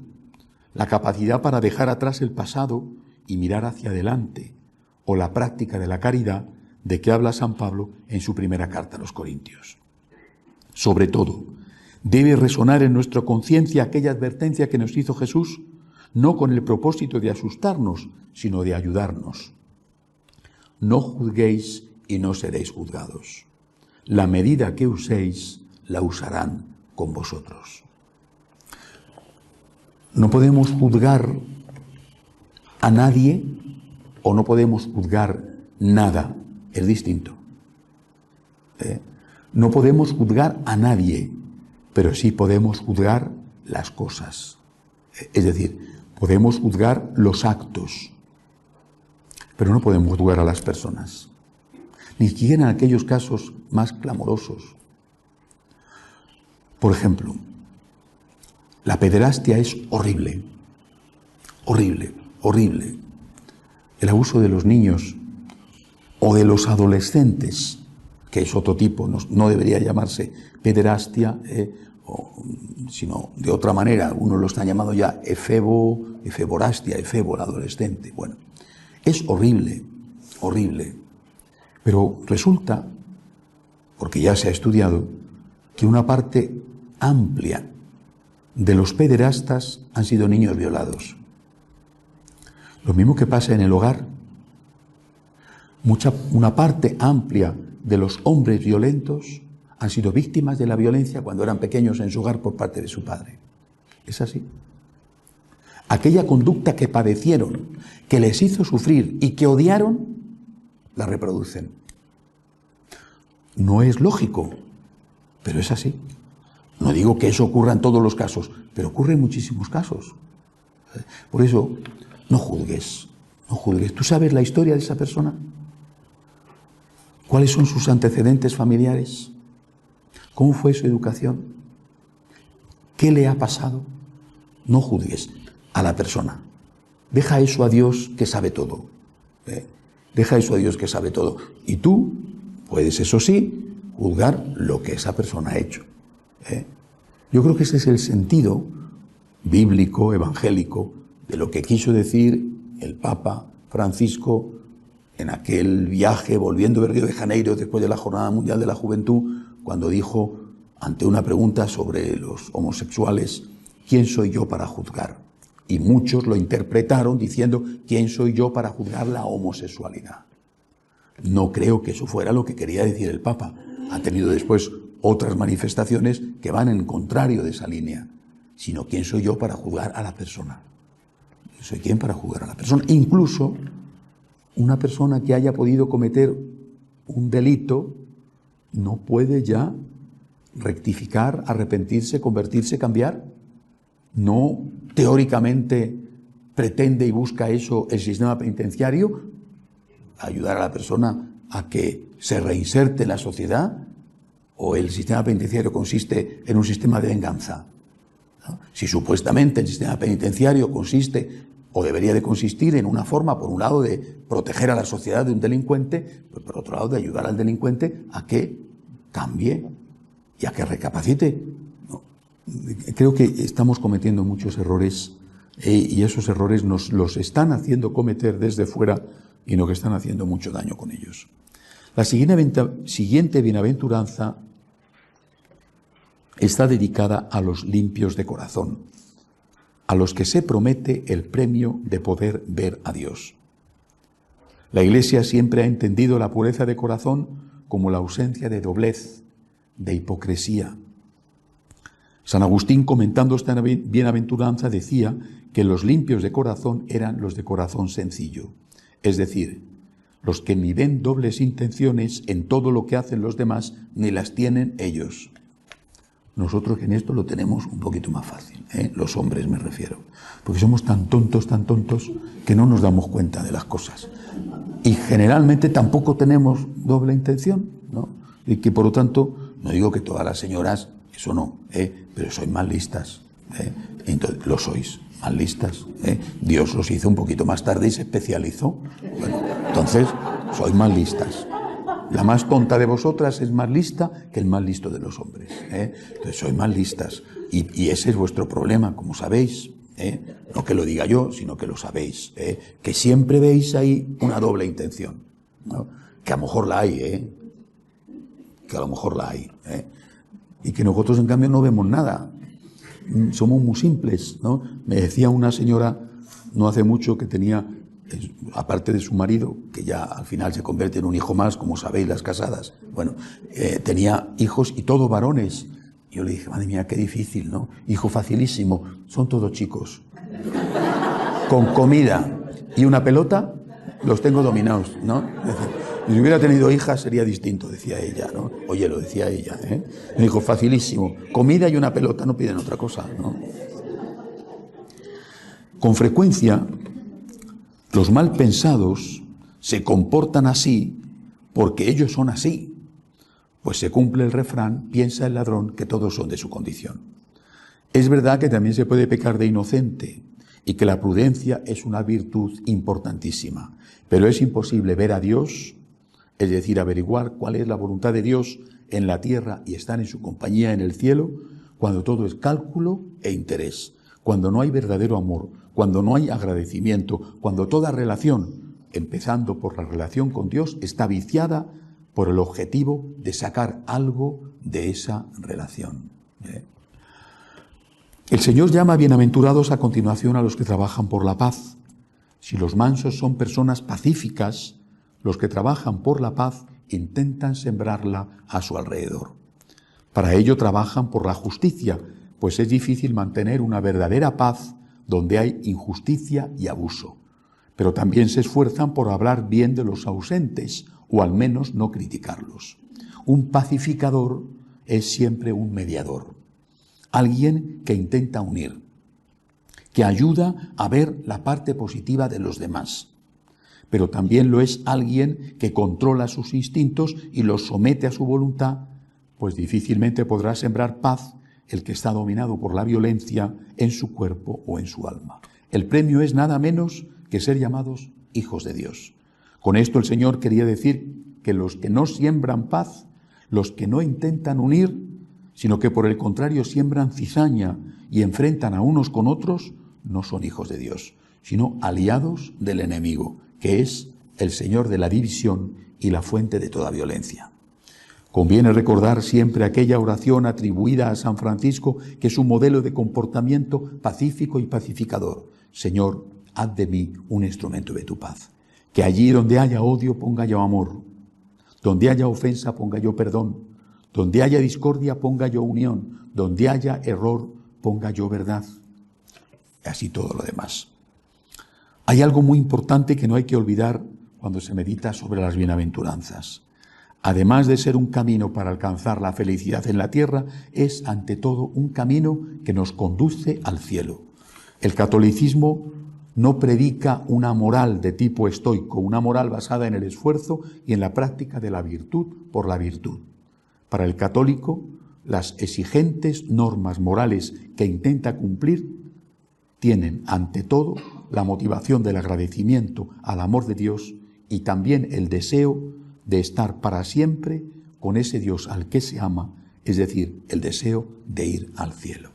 la capacidad para dejar atrás el pasado y mirar hacia adelante, o la práctica de la caridad de que habla San Pablo en su primera carta a los Corintios. Sobre todo, debe resonar en nuestra conciencia aquella advertencia que nos hizo Jesús, no con el propósito de asustarnos, sino de ayudarnos. No juzguéis y no seréis juzgados. La medida que uséis, la usarán con vosotros. No podemos juzgar a nadie o no podemos juzgar nada. Es distinto. No podemos juzgar a nadie, pero sí podemos juzgar las cosas. Es decir, podemos juzgar los actos, pero no podemos juzgar a las personas, ni siquiera en aquellos casos más clamorosos. Por ejemplo, la pederastia es horrible, horrible, horrible. El abuso de los niños o de los adolescentes, que es otro tipo, no debería llamarse pederastia, sino de otra manera, algunos lo están llamando ya efeborastia, efebo, el adolescente. Bueno, es horrible, horrible, pero resulta, porque ya se ha estudiado, que una parte amplia de los pederastas han sido niños violados. Lo mismo que pasa en el hogar. Una parte amplia de los hombres violentos han sido víctimas de la violencia cuando eran pequeños en su hogar por parte de su padre. Es así. Aquella conducta que padecieron, que les hizo sufrir y que odiaron, la reproducen. No es lógico, pero es así. No digo que eso ocurra en todos los casos, pero ocurre en muchísimos casos. Por eso, no juzgues, no juzgues. ¿Tú sabes la historia de esa persona? ¿Cuáles son sus antecedentes familiares? ¿Cómo fue su educación? ¿Qué le ha pasado? No juzgues a la persona. Deja eso a Dios que sabe todo. Deja eso a Dios que sabe todo. Y tú puedes, eso sí, juzgar lo que esa persona ha hecho. Yo creo que ese es el sentido bíblico, evangélico, de lo que quiso decir el Papa Francisco en aquel viaje volviendo de Río de Janeiro después de la Jornada Mundial de la Juventud, cuando dijo, ante una pregunta sobre los homosexuales, ¿quién soy yo para juzgar? Y muchos lo interpretaron diciendo, ¿quién soy yo para juzgar la homosexualidad? No creo que eso fuera lo que quería decir el Papa. Ha tenido después otras manifestaciones que van en contrario de esa línea. sino quién soy yo para juzgar a la persona. Yo soy quién para juzgar a la persona. Incluso una persona que haya podido cometer un delito no puede ya rectificar, arrepentirse, convertirse, cambiar. No teóricamente pretende y busca eso el sistema penitenciario, ayudar a la persona a que se reinserte en la sociedad, o el sistema penitenciario consiste en un sistema de venganza, ¿no? Si supuestamente el sistema penitenciario consiste o debería de consistir en una forma, por un lado, de proteger a la sociedad de un delincuente, pues por otro lado, de ayudar al delincuente a que cambie y a que recapacite. No. Creo que estamos cometiendo muchos errores y esos errores nos los están haciendo cometer desde fuera y nos están haciendo mucho daño con ellos. La siguiente bienaventuranza está dedicada a los limpios de corazón, a los que se promete el premio de poder ver a Dios. La Iglesia siempre ha entendido la pureza de corazón como la ausencia de doblez, de hipocresía. San Agustín, comentando esta bienaventuranza, decía que los limpios de corazón eran los de corazón sencillo, es decir, los que ni ven dobles intenciones en todo lo que hacen los demás, ni las tienen ellos. Nosotros en esto lo tenemos un poquito más fácil, los hombres me refiero, porque somos tan tontos, que no nos damos cuenta de las cosas. Y generalmente tampoco tenemos doble intención, ¿no? Y que por lo tanto, no digo que todas las señoras, eso no, pero sois más listas, entonces lo sois, más listas. Dios los hizo un poquito más tarde y se especializó. Bueno, entonces, sois más listas. La más tonta de vosotras es más lista que el más listo de los hombres. Entonces, sois más listas. Y ese es vuestro problema, como sabéis. No que lo diga yo, sino que lo sabéis. Que siempre veis ahí una doble intención, ¿no? Que a lo mejor la hay, que a lo mejor la hay. Y que nosotros, en cambio, no vemos nada. Somos muy simples, ¿no? Me decía una señora no hace mucho que tenía, aparte de su marido, que ya al final se convierte en un hijo más, como sabéis las casadas, bueno, tenía hijos y todos varones. Yo le dije, madre mía, qué difícil, ¿no? Hijo facilísimo, son todos chicos. Con comida y una pelota los tengo dominados, ¿no? Si hubiera tenido hijas sería distinto, decía ella, ¿no? Oye, lo decía ella, Me dijo, facilísimo, comida y una pelota, no piden otra cosa, ¿no? Con frecuencia, los mal pensados se comportan así porque ellos son así, pues se cumple el refrán, piensa el ladrón que todos son de su condición. Es verdad que también se puede pecar de inocente y que la prudencia es una virtud importantísima, pero es imposible ver a Dios, es decir, averiguar cuál es la voluntad de Dios en la tierra y estar en su compañía en el cielo, cuando todo es cálculo e interés, cuando no hay verdadero amor, cuando no hay agradecimiento, cuando toda relación, empezando por la relación con Dios, está viciada por el objetivo de sacar algo de esa relación. El Señor llama bienaventurados a continuación a los que trabajan por la paz. Si los mansos son personas pacíficas, los que trabajan por la paz intentan sembrarla a su alrededor. Para ello trabajan por la justicia, pues es difícil mantener una verdadera paz donde hay injusticia y abuso. Pero también se esfuerzan por hablar bien de los ausentes, o al menos no criticarlos. Un pacificador es siempre un mediador, alguien que intenta unir, que ayuda a ver la parte positiva de los demás. Pero también lo es alguien que controla sus instintos y los somete a su voluntad, pues difícilmente podrá sembrar paz el que está dominado por la violencia en su cuerpo o en su alma. El premio es nada menos que ser llamados hijos de Dios. Con esto el Señor quería decir que los que no siembran paz, los que no intentan unir, sino que por el contrario siembran cizaña y enfrentan a unos con otros, no son hijos de Dios, sino aliados del enemigo, que es el Señor de la división y la fuente de toda violencia. Conviene recordar siempre aquella oración atribuida a San Francisco, que es un modelo de comportamiento pacífico y pacificador. Señor, haz de mí un instrumento de tu paz. Que allí donde haya odio ponga yo amor, donde haya ofensa ponga yo perdón, donde haya discordia ponga yo unión, donde haya error ponga yo verdad. Y así todo lo demás. Hay algo muy importante que no hay que olvidar cuando se medita sobre las bienaventuranzas. Además de ser un camino para alcanzar la felicidad en la tierra, es ante todo un camino que nos conduce al cielo. El catolicismo no predica una moral de tipo estoico, una moral basada en el esfuerzo y en la práctica de la virtud por la virtud. Para el católico, las exigentes normas morales que intenta cumplir tienen ante todo la motivación del agradecimiento al amor de Dios y también el deseo de estar para siempre con ese Dios al que se ama, es decir, el deseo de ir al cielo.